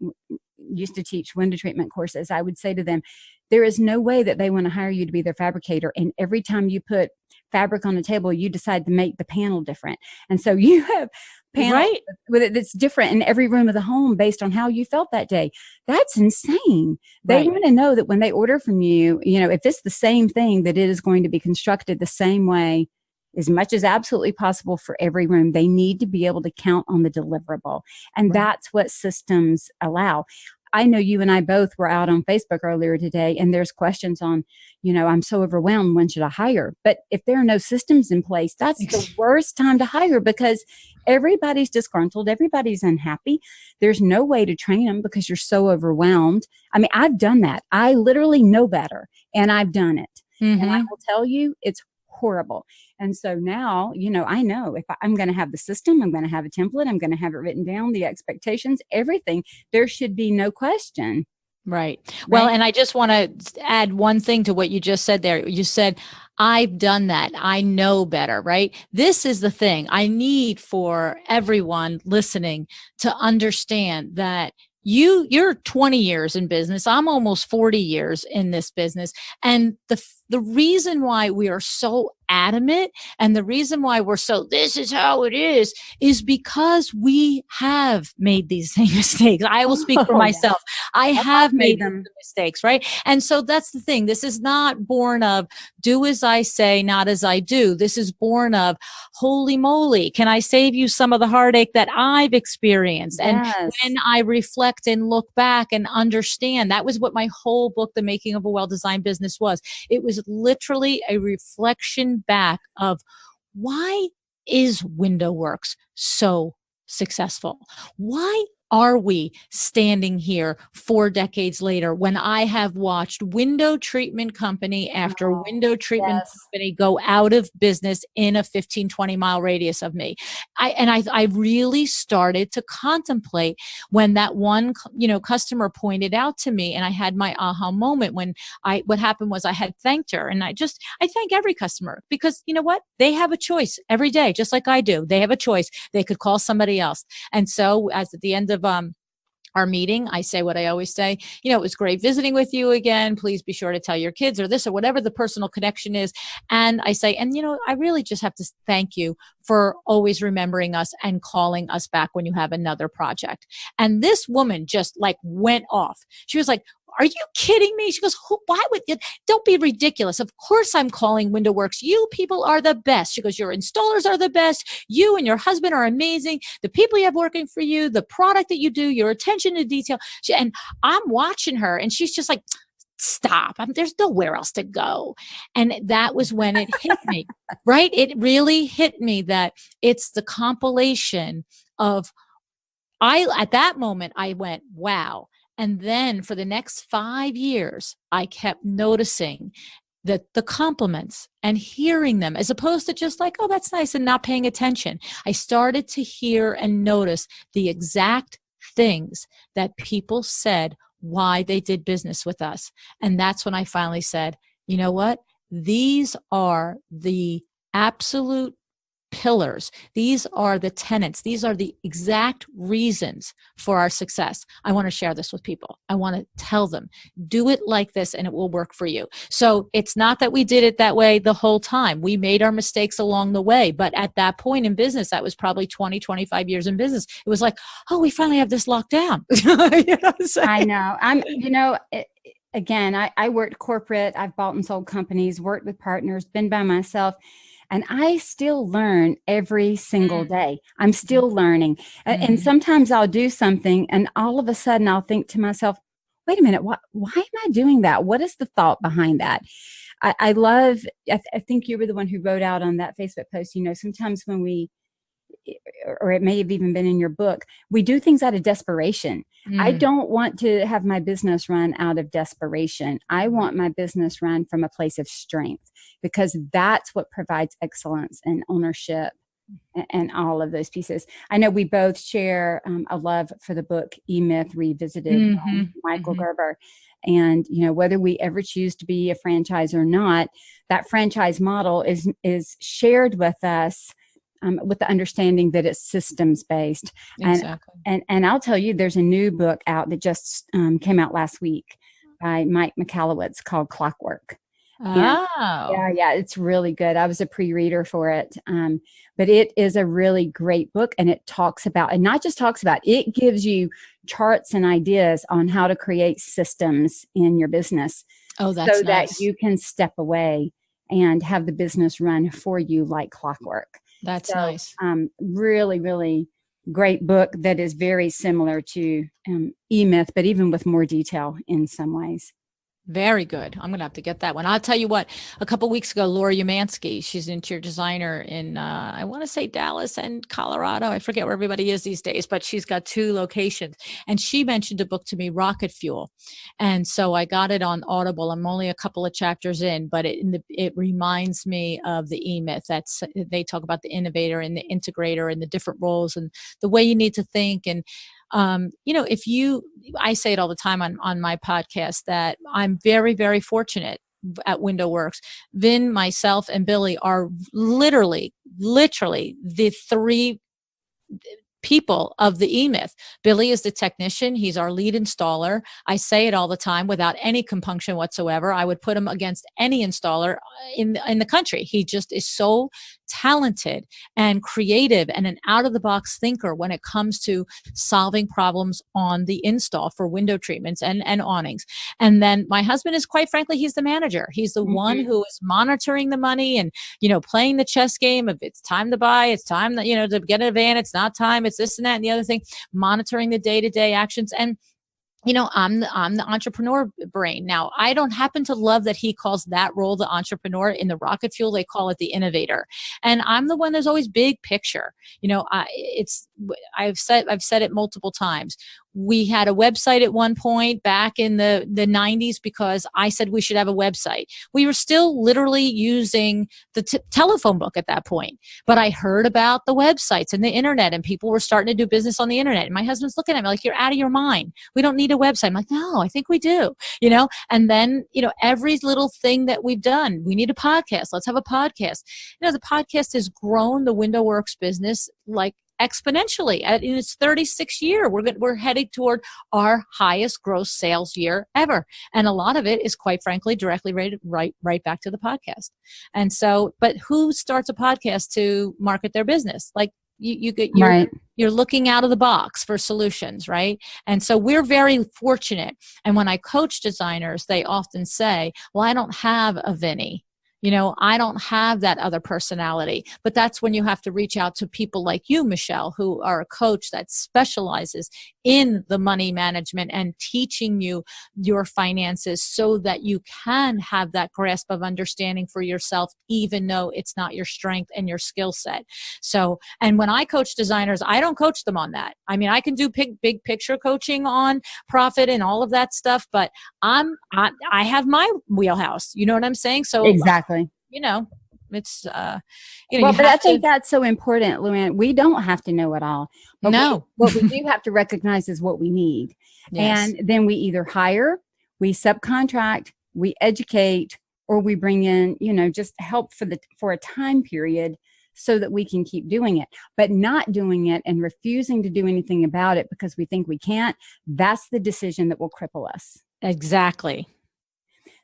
used to teach window treatment courses, I would say to them, there is no way that they want to hire you to be their fabricator. And every time you put fabric on the table, you decide to make the panel different. And so you have panels that's different in every room of the home based on how you felt that day. That's insane. They want to know that when they order from you, if it's the same thing, that it is going to be constructed the same way as much as absolutely possible for every room. They need to be able to count on the deliverable. And that's what systems allow. I know you and I both were out on Facebook earlier today, and there's questions on, I'm so overwhelmed. When should I hire? But if there are no systems in place, that's the worst time to hire, because everybody's disgruntled. Everybody's unhappy. There's no way to train them because you're so overwhelmed. I mean, I've done that. I literally know better, and I've done it. And I will tell you, it's horrible. And so now, I know if I'm going to have the system, I'm going to have a template, I'm going to have it written down, the expectations, everything. There should be no question. Right. Well, and I just want to add one thing to what you just said there. You said, I've done that. I know better, right? This is the thing I need for everyone listening to understand that you're 20 years in business. I'm almost 40 years in this business. And the reason why we are so adamant and the reason why we're so, this is how it is because we have made these same mistakes. I will speak for myself. I have made them mistakes, right? And so that's the thing. This is not born of do as I say, not as I do. This is born of holy moly. Can I save you some of the heartache that I've experienced? And when I reflect and look back and understand, that was what my whole book, The Making of a Well-Designed Business was. It was literally a reflection back of why is WindowWorks so successful? Why are we standing here 4 decades later when I have watched window treatment company after window treatment company go out of business in a 15, 20 mile radius of me? I really started to contemplate when that one, customer pointed out to me, and I had my aha moment when what happened was I had thanked her, and I thank every customer because you know what? They have a choice every day, just like I do. They have a choice. They could call somebody else. And so as at the end of our meeting, I say what I always say, it was great visiting with you again. Please be sure to tell your kids or this or whatever the personal connection is. And I say, and I really just have to thank you for always remembering us and calling us back when you have another project. And this woman just went off. She was like, are you kidding me? She goes, why would you? Don't be ridiculous. Of course I'm calling WindowWorks. You people are the best. She goes, your installers are the best. You and your husband are amazing. The people you have working for you, the product that you do, your attention to detail. And I'm watching her and she's just like, stop. There's nowhere else to go. And that was when it hit me, right? It really hit me that it's the compilation of, at that moment, I went, wow. And then for the next 5 years, I kept noticing that the compliments and hearing them as opposed to just like, oh, that's nice and not paying attention. I started to hear and notice the exact things that people said why they did business with us. And that's when I finally said, you know what? These are the absolute pillars. These are the tenets. These are the exact reasons for our success. I want to share this with people. I want to tell them, do it like this and it will work for you. So it's not that we did it that way the whole time. We made our mistakes along the way. But at that point in business, that was probably 20, 25 years in business. It was like, oh, we finally have this locked down. I know. Again, I worked corporate. I've bought and sold companies, worked with partners, been by myself. And I still learn every single day. I'm still learning. And sometimes I'll do something and all of a sudden I'll think to myself, wait a minute, why am I doing that? What is the thought behind that? I love, I think you were the one who wrote out on that Facebook post, sometimes when we, or it may have even been in your book, we do things out of desperation. I don't want to have my business run out of desperation. I want my business run from a place of strength, because that's what provides excellence and ownership and all of those pieces. I know we both share a love for the book E-Myth Revisited by Michael Gerber. And, whether we ever choose to be a franchise or not, that franchise model is shared with us with the understanding that it's systems based. Exactly. And I'll tell you, there's a new book out that just came out last week by Mike Michalowicz called Clockwork. Yeah, it's really good. I was a pre-reader for it. But it is a really great book, and it talks about, and not just talks about, it gives you charts and ideas on how to create systems in your business. Oh, that's so nice. that you can step away and have the business run for you like clockwork. That's nice. Really, really great book that is very similar to E-Myth, but even with more detail in some ways. Very good. I'm going to have to get that one. I'll tell you what, a couple of weeks ago, Laura Umansky, she's an interior designer in, I want to say Dallas and Colorado. I forget where everybody is these days, but she's got 2 locations. And she mentioned a book to me, Rocket Fuel. And so I got it on Audible. I'm only a couple of chapters in, but it reminds me of the E-Myth. They talk about the innovator and the integrator and the different roles and the way you need to think. And I say it all the time on my podcast that I'm very, very fortunate at WindowWorks. Vin, myself, and Billy are literally the 3 people of the E-Myth. Billy is the technician. He's our lead installer. I say it all the time without any compunction whatsoever. I would put him against any installer in the country. He just is so talented and creative and an out-of-the-box thinker when it comes to solving problems on the install for window treatments and awnings. And then my husband is, quite frankly, he's the manager. He's the one who is monitoring the money and, playing the chess game of it's time to buy, it's time that, to get a van, it's not time, it's this and that and the other thing, monitoring the day-to-day actions. And I'm the entrepreneur brain. Now, I don't happen to love that he calls that role the entrepreneur. In the Rocket Fuel, they call it the innovator. And I'm the one that's always big picture. I've said it multiple times. We had a website at one point back in the 90s because I said we should have a website. We were still literally using the telephone book at that point. But I heard about the websites and the internet, and people were starting to do business on the internet. And my husband's looking at me like, you're out of your mind. We don't need a website. I'm like, no, I think we do, And then, every little thing that we've done, we need a podcast. Let's have a podcast. The podcast has grown the WindowWorks business like exponentially. In its 36th year, we're heading toward our highest gross sales year ever, and a lot of it is, quite frankly, directly related right back to the podcast. And so, but who starts a podcast to market their business? Like you're looking out of the box for solutions, right? And so we're very fortunate. And when I coach designers, they often say, "Well, I don't have a Vinny." I don't have that other personality. But that's when you have to reach out to people like you, Michelle, who are a coach that specializes in the money management and teaching you your finances so that you can have that grasp of understanding for yourself, even though it's not your strength and your skill set. So, and when I coach designers, I don't coach them on that. I mean, I can do big picture coaching on profit and all of that stuff, but I have my wheelhouse. You know what I'm saying? So exactly. It's but I think that's so important, LuAnn. We don't have to know it all. But no. What we do have to recognize is what we need. Yes. And then we either hire, we subcontract, we educate, or we bring in, just help for a time period so that we can keep doing it. But not doing it and refusing to do anything about it because we think we can't, that's the decision that will cripple us. Exactly.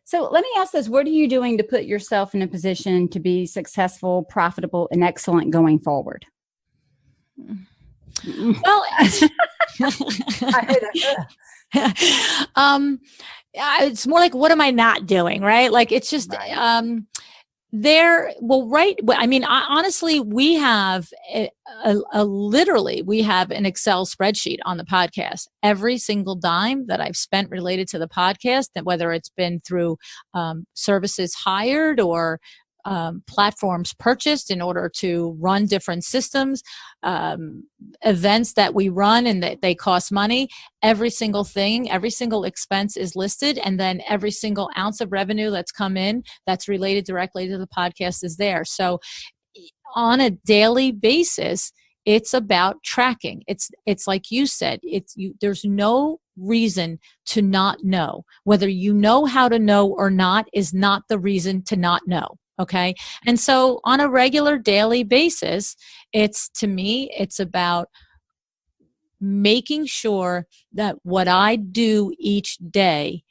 So let me ask this. What are you doing to put yourself in a position to be successful, profitable, and excellent going forward? Well, it's more like, what am I not doing? Right. Like, it's just, I mean, honestly, we have literally, we have an Excel spreadsheet on the podcast. Every single dime that I've spent related to the podcast, that whether it's been through services hired or platforms purchased in order to run different systems, events that we run and that they cost money, every single thing, every single expense is listed. And then every single ounce of revenue that's come in that's related directly to the podcast is there. So on a daily basis, it's about tracking. It's like you said, there's no reason to not know. Whether you know how to know or not is not the reason to not know. Okay. And so on a regular daily basis, to me, it's about making sure that what I do each day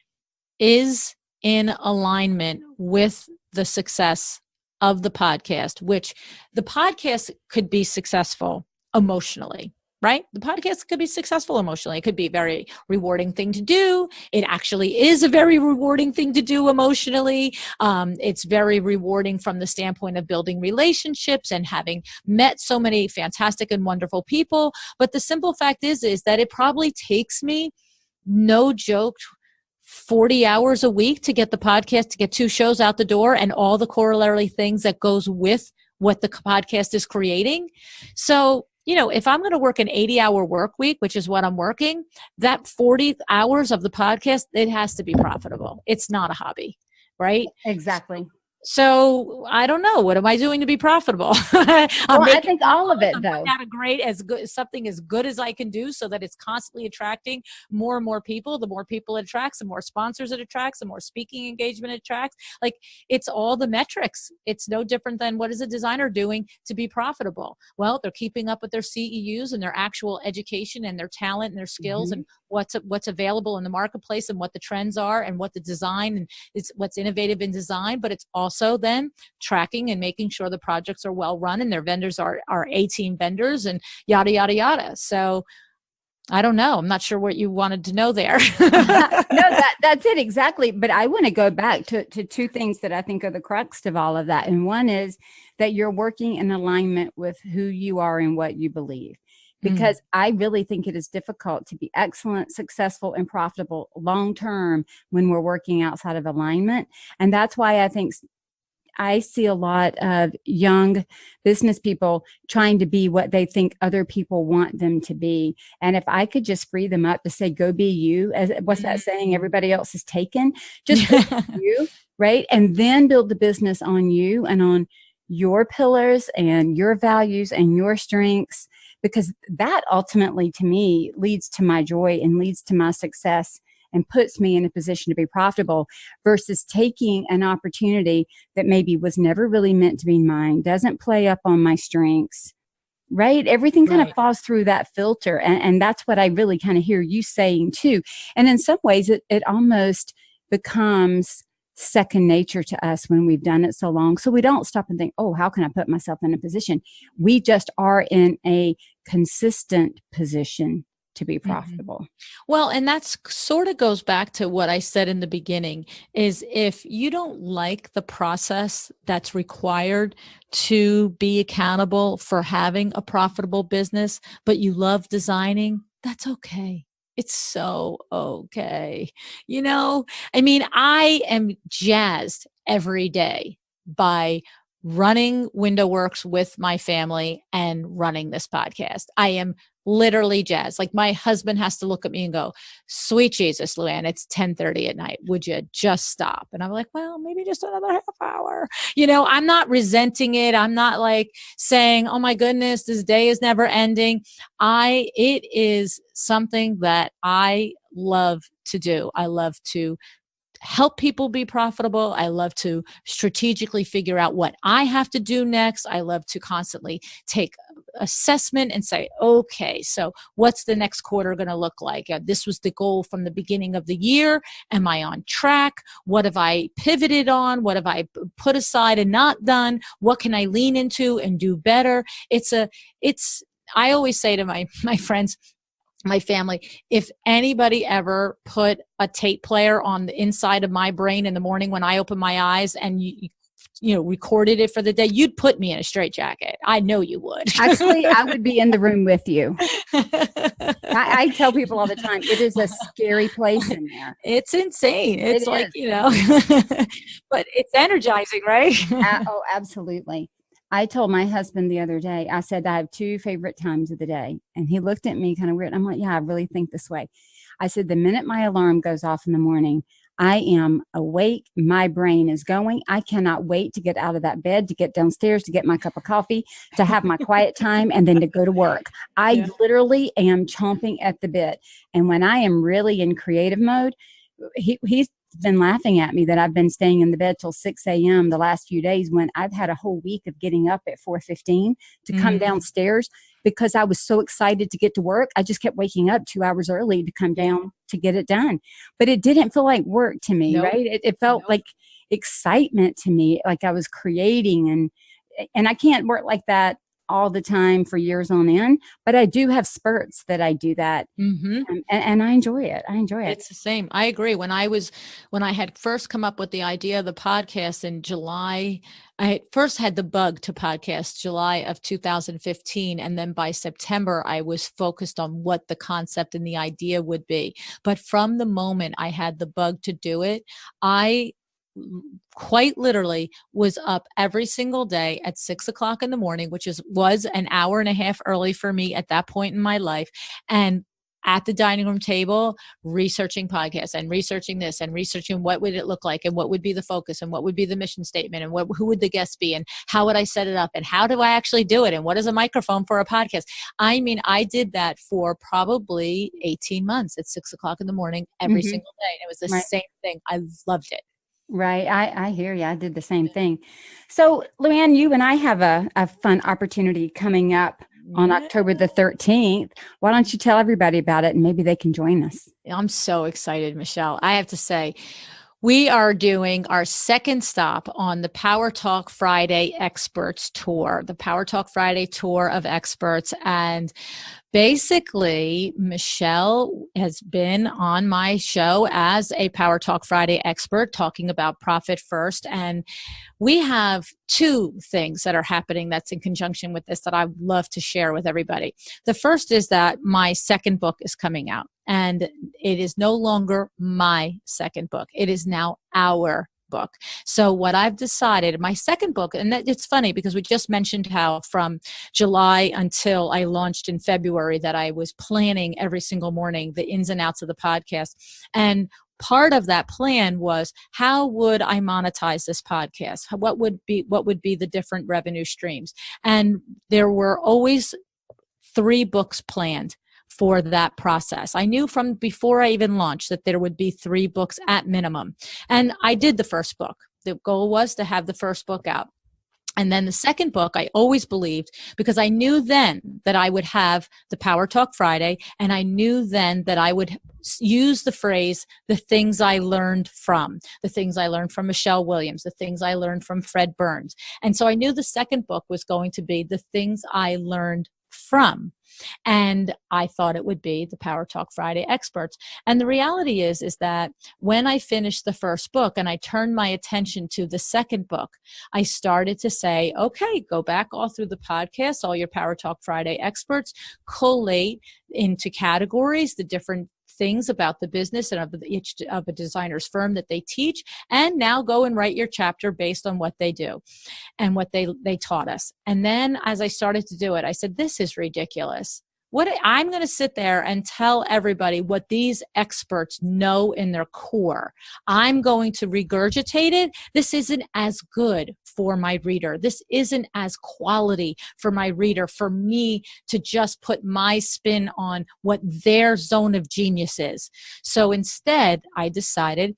is in alignment with the success of the podcast, which the podcast could be successful emotionally. Right? The podcast could be successful emotionally. It could be a very rewarding thing to do. It actually is a very rewarding thing to do emotionally. It's very rewarding from the standpoint of building relationships and having met so many fantastic and wonderful people. But the simple fact is that it probably takes me, no joke, 40 hours a week to get the podcast, to get 2 shows out the door and all the corollary things that goes with what the podcast is creating. So, if I'm going to work an 80-hour work week, which is what I'm working, that 40 hours of the podcast, it has to be profitable. It's not a hobby, right? Exactly. So I don't know. What am I doing to be profitable? I think all of it, though. Something as good as I can do so that it's constantly attracting more and more people. The more people it attracts, the more sponsors it attracts, the more speaking engagement it attracts. Like, it's all the metrics. It's no different than what is a designer doing to be profitable? Well, they're keeping up with their CEUs and their actual education and their talent and their skills, and what's available in the marketplace and what the trends are and what the design and what's innovative in design. But it's also then tracking and making sure the projects are well run and their vendors are 18 vendors and yada, yada, yada. So I don't know. I'm not sure what you wanted to know there. No, that's it. Exactly. But I want to go back to 2 things that I think are the crux of all of that. And one is that you're working in alignment with who you are and what you believe. Because I really think it is difficult to be excellent, successful, and profitable long-term when we're working outside of alignment. And that's why I think I see a lot of young business people trying to be what they think other people want them to be. And if I could just free them up to say, go be you, as what's that saying? Everybody else is taken. Just be you, right? And then build the business on you and on your pillars and your values and your strengths, because that ultimately to me leads to my joy and leads to my success and puts me in a position to be profitable, versus taking an opportunity that maybe was never really meant to be mine, doesn't play up on my strengths, right? Everything kind of falls through that filter. And that's what I really kind of hear you saying too. And in some ways it almost becomes second nature to us when we've done it so long. So we don't stop and think, oh, how can I put myself in a position? We just are in a consistent position to be profitable. Well, and that's sort of goes back to what I said in the beginning, is if you don't like the process that's required to be accountable for having a profitable business, but you love designing, that's okay. It's so okay. I mean, I am jazzed every day by running WindowWorks with my family and running this podcast. I am literally jazzed. Like, my husband has to look at me and go, sweet Jesus, LuAnn, it's 10:30 at night. Would you just stop? And I'm like, well, maybe just another half hour. I'm not resenting it. I'm not like saying, oh my goodness, this day is never ending. It is something that I love to do. I love to help people be profitable. I love to strategically figure out what I have to do next. I love to constantly take assessment and say, okay, so what's the next quarter going to look like? This was the goal from the beginning of the year. Am I on track? What have I pivoted on? What have I put aside and not done? What can I lean into and do better? I always say to my friends, my family, if anybody ever put a tape player on the inside of my brain in the morning when I open my eyes and you recorded it for the day, you'd put me in a straitjacket. I know you would. Actually, I would be in the room with you. I tell people all the time, it is a scary place in there. It's insane. It's It like, is. but it's energizing, right? Oh, absolutely. I told my husband the other day, I said, I have 2 favorite times of the day. And he looked at me kind of weird. I'm like, yeah, I really think this way. I said, the minute my alarm goes off in the morning, I am awake. My brain is going. I cannot wait to get out of that bed, to get downstairs, to get my cup of coffee, to have my quiet time, and then to go to work. I literally am chomping at the bit. And when I am really in creative mode, he's been laughing at me that I've been staying in the bed till 6 a.m. the last few days, when I've had a whole week of getting up at 4:15 to come downstairs because I was so excited to get to work. I just kept waking up 2 hours early to come down to get it done. But it didn't feel like work to me, right? It felt like excitement to me, like I was creating, and I can't work like that all the time for years on end, but I do have spurts that I do that. And I enjoy it. It's the same. I agree. When I had first come up with the idea of the podcast in July, I first had the bug to podcast July of 2015. And then by September, I was focused on what the concept and the idea would be. But from the moment I had the bug to do it, I quite literally was up every single day at 6 o'clock in the morning, which was an hour and a half early for me at that point in my life. And at the dining room table, researching podcasts and researching this and researching what would it look like and what would be the focus and what would be the mission statement and who would the guests be and how would I set it up and how do I actually do it and what is a microphone for a podcast. I mean, I did that for probably 18 months at 6 o'clock in the morning every single day. And it was the same thing. I loved it. Right. I hear you. I did the same thing. So, LuAnn, you and I have a fun opportunity coming up on October the 13th. Why don't you tell everybody about it and maybe they can join us? I'm so excited, Michelle. I have to say, we are doing our second stop on the Power Talk Friday Experts Tour, the Power Talk Friday Tour of Experts. And basically, Michelle has been on my show as a Power Talk Friday expert talking about profit first. And we have 2 things that are happening that's in conjunction with this that I would love to share with everybody. The first is that my second book is coming out. And it is no longer my second book. It is now our book. So what I've decided, my second book, and it's funny because we just mentioned how from July until I launched in February that I was planning every single morning the ins and outs of the podcast. And part of that plan was, how would I monetize this podcast? What would be the different revenue streams? And there were always 3 books planned for that process. I knew from before I even launched that there would be 3 books at minimum. And I did the first book. The goal was to have the first book out. And then the second book, I always believed, because I knew then that I would have the Power Talk Friday, and I knew then that I would use the phrase, the things I learned from Michelle Williams, the things I learned from Fred Burns. And so I knew the second book was going to be the things I learned from. And I thought it would be the Power Talk Friday Experts. And the reality is that when I finished the first book and I turned my attention to the second book, I started to say, okay, go back all through the podcast, all your Power Talk Friday Experts, collate into categories the different things about the business and of a designer's firm that they teach, and now go and write your chapter based on what they do and what they taught us. And then as I started to do it, I said, this is ridiculous. I'm going to sit there and tell everybody what these experts know in their core. I'm going to regurgitate it. This isn't as good for my reader. This isn't as quality for my reader, for me to just put my spin on what their zone of genius is. So instead, I decided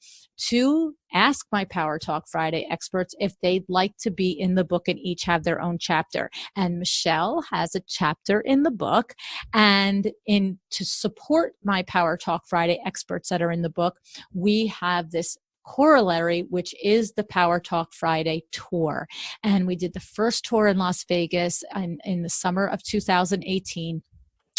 to ask my Power Talk Friday experts if they'd like to be in the book and each have their own chapter. And Michelle has a chapter in the book. And to support my Power Talk Friday experts that are in the book, we have this corollary, which is the Power Talk Friday tour. And we did the first tour in Las Vegas in the summer of 2018.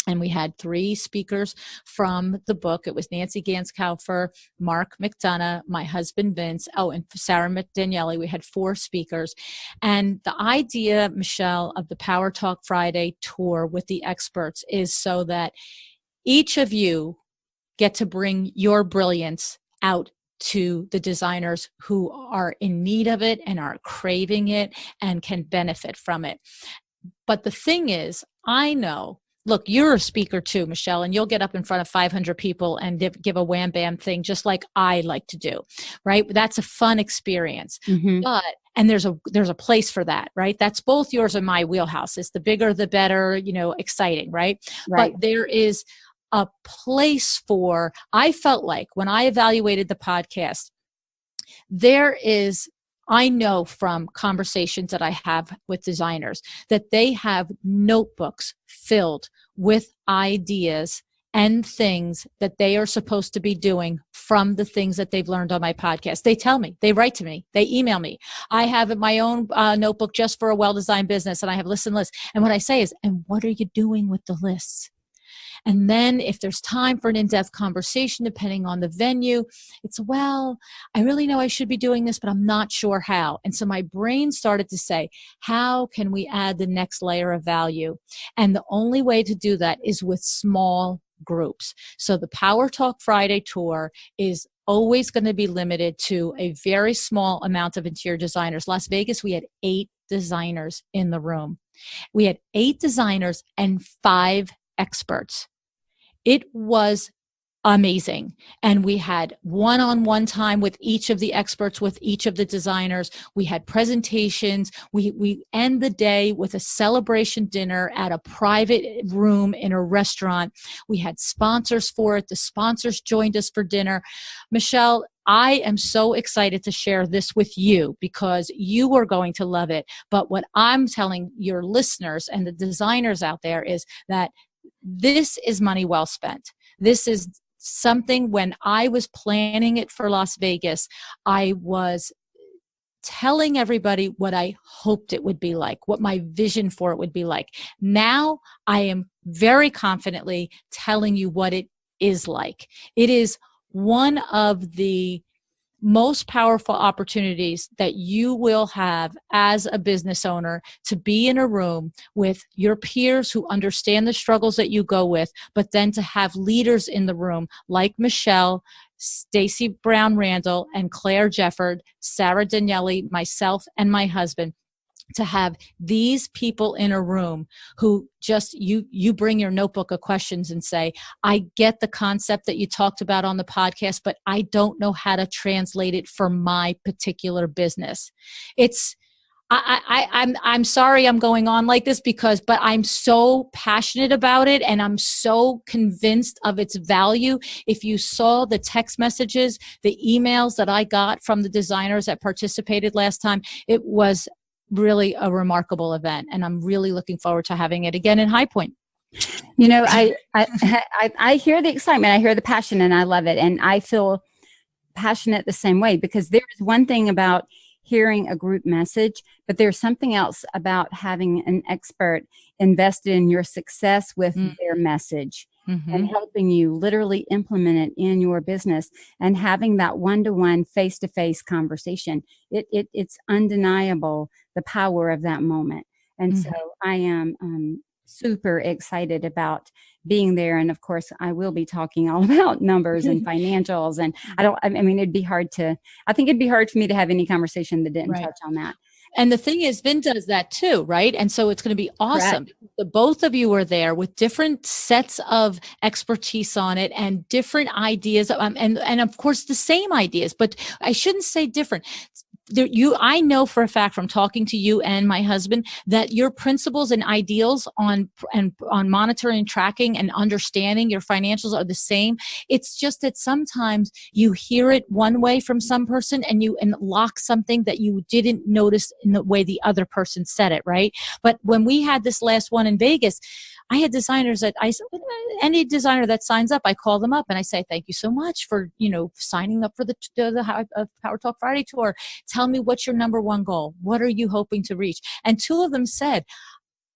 And we had 3 speakers from the book. It was Nancy Ganskaufer, Mark McDonough, my husband Vince, and Sarah McDaniele. We had 4 speakers. And the idea, Michelle, of the Power Talk Friday tour with the experts is so that each of you get to bring your brilliance out to the designers who are in need of it and are craving it and can benefit from it. But the thing is, I know, look, you're a speaker too, Michelle, and you'll get up in front of 500 people and give a wham bam thing just like I like to do, right? That's a fun experience. Mm-hmm. And there's a place for that, right? That's both yours and my wheelhouse. It's the bigger, the better, exciting, right? Right. But there is a place for, I felt like when I evaluated the podcast, I know from conversations that I have with designers that they have notebooks filled with ideas and things that they are supposed to be doing from the things that they've learned on my podcast. They tell me, they write to me, they email me. I have my own notebook just for a well-designed business, and I have lists. And what I say is, and what are you doing with the lists? And then if there's time for an in-depth conversation, depending on the venue, it's, well, I really know I should be doing this, but I'm not sure how. And so my brain started to say, how can we add the next layer of value? And the only way to do that is with small groups. So the Power Talk Friday tour is always going to be limited to a very small amount of interior designers. Las Vegas, we had 8 designers in the room. We had 8 designers and 5 experts. It was amazing. And we had one-on-one time with each of the experts, with each of the designers. We had presentations. We end the day with a celebration dinner at a private room in a restaurant. We had sponsors for it. The sponsors joined us for dinner. Michelle, I am so excited to share this with you because you are going to love it. But what I'm telling your listeners and the designers out there is that this is money well spent. This is something, when I was planning it for Las Vegas, I was telling everybody what I hoped it would be like, what my vision for it would be like. Now I am very confidently telling you what it is like. It is one of the most powerful opportunities that you will have as a business owner, to be in a room with your peers who understand the struggles that you go with, but then to have leaders in the room like Michelle, Stacy Brown Randall, and Claire Jefford, Sarah Daniele, myself, and my husband, to have these people in a room who just, you bring your notebook of questions and say, I get the concept that you talked about on the podcast, but I don't know how to translate it for my particular business. I'm sorry I'm going on like this but I'm so passionate about it, and I'm so convinced of its value. If you saw the text messages, the emails that I got from the designers that participated last time, it was really a remarkable event, and I'm really looking forward to having it again in High Point. I hear the excitement, I hear the passion, and I love it. And I feel passionate the same way, because there's one thing about hearing a group message, but there's something else about having an expert invested in your success with their message. Mm-hmm. And helping you literally implement it in your business, and having that one-to-one, face-to-face conversation. It's undeniable, the power of that moment. And so I am super excited about being there. And of course, I will be talking all about numbers and financials. And I think it'd be hard for me to have any conversation that didn't touch on that. And the thing is, Vin does that too, right? And so it's going to be awesome. The both of you are there with different sets of expertise on it and different ideas, and of course the same ideas, but I shouldn't say different. I know for a fact from talking to you and my husband that your principles and ideals on monitoring, tracking, and understanding your financials are the same. It's just that sometimes you hear it one way from some person and lock something that you didn't notice in the way the other person said it, right? But when we had this last one in Vegas, I had designers that any designer that signs up, I call them up and I say, thank you so much for, signing up for the Power Talk Friday tour. Tell me, what's your number one goal? What are you hoping to reach? And 2 of them said,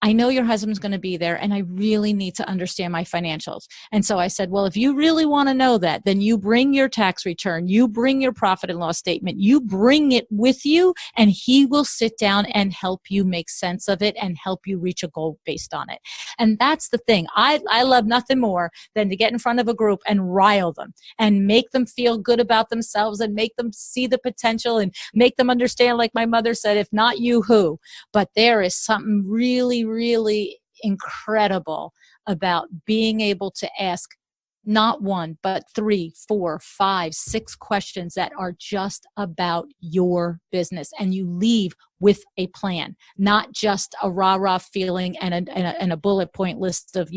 I know your husband's going to be there and I really need to understand my financials. And so I said, well, if you really want to know that, then you bring your tax return, you bring your profit and loss statement, you bring it with you, and he will sit down and help you make sense of it and help you reach a goal based on it. And that's the thing. I love nothing more than to get in front of a group and rile them and make them feel good about themselves and make them see the potential and make them understand, like my mother said, if not you, who? But there is something really incredible about being able to ask not one, but 3, 4, 5, 6 questions that are just about your business. And you leave with a plan, not just a rah-rah feeling and a bullet point list of,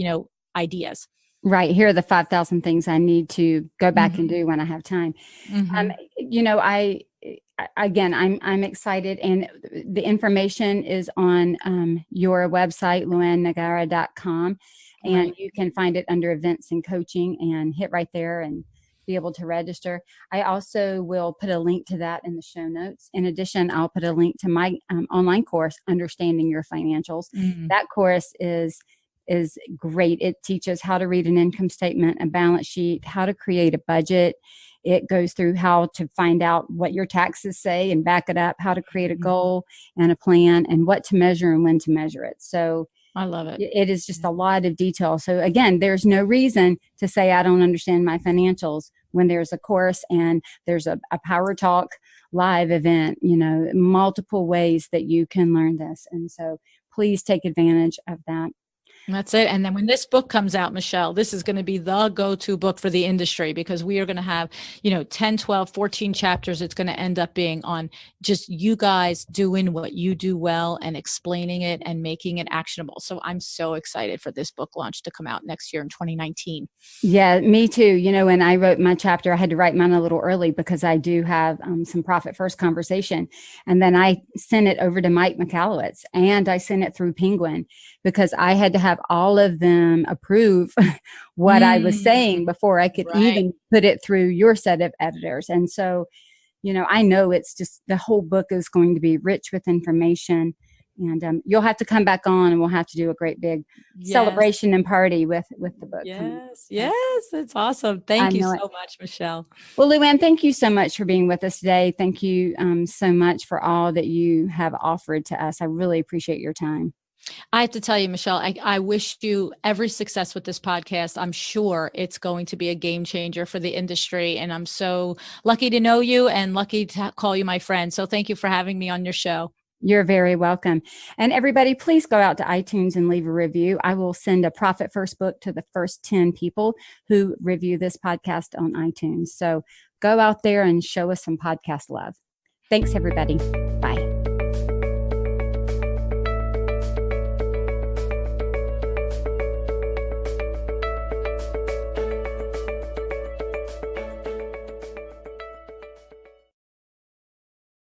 ideas. Right. Here are the 5,000 things I need to go back and do when I have time. I'm excited, and the information is on your website, LuAnnNigara.com, and you can find it under events and coaching and hit right there and be able to register. I also will put a link to that in the show notes. In addition, I'll put a link to my online course, Understanding Your Financials. That course is great. It teaches how to read an income statement, a balance sheet, how to create a budget. It goes through how to find out what your taxes say and back it up, how to create a goal and a plan, and what to measure and when to measure it. So I love it. It is just a lot of detail. So again, there's no reason to say I don't understand my financials when there's a course and there's a Power Talk live event, multiple ways that you can learn this. And so please take advantage of that. That's it. And then when this book comes out, Michelle, this is going to be the go-to book for the industry, because we are going to have, 10, 12, 14 chapters. It's going to end up being on just you guys doing what you do well and explaining it and making it actionable. So I'm so excited for this book launch to come out next year in 2019. Yeah, me too. When I wrote my chapter, I had to write mine a little early because I do have some Profit First conversation. And then I sent it over to Mike McAllowitz, and I sent it through Penguin because I had to have all of them approve what I was saying before I could even put it through your set of editors. And so, I know it's just the whole book is going to be rich with information. And you'll have to come back on, and we'll have to do a great big celebration and party with the book. Yes, that's awesome. Thank you so much, Michelle. Well, LuAnn, thank you so much for being with us today. Thank you so much for all that you have offered to us. I really appreciate your time. I have to tell you, Michelle, I wish you every success with this podcast. I'm sure it's going to be a game changer for the industry. And I'm so lucky to know you and lucky to call you my friend. So thank you for having me on your show. You're very welcome. And everybody, please go out to iTunes and leave a review. I will send a Profit First book to the first 10 people who review this podcast on iTunes. So go out there and show us some podcast love. Thanks, everybody.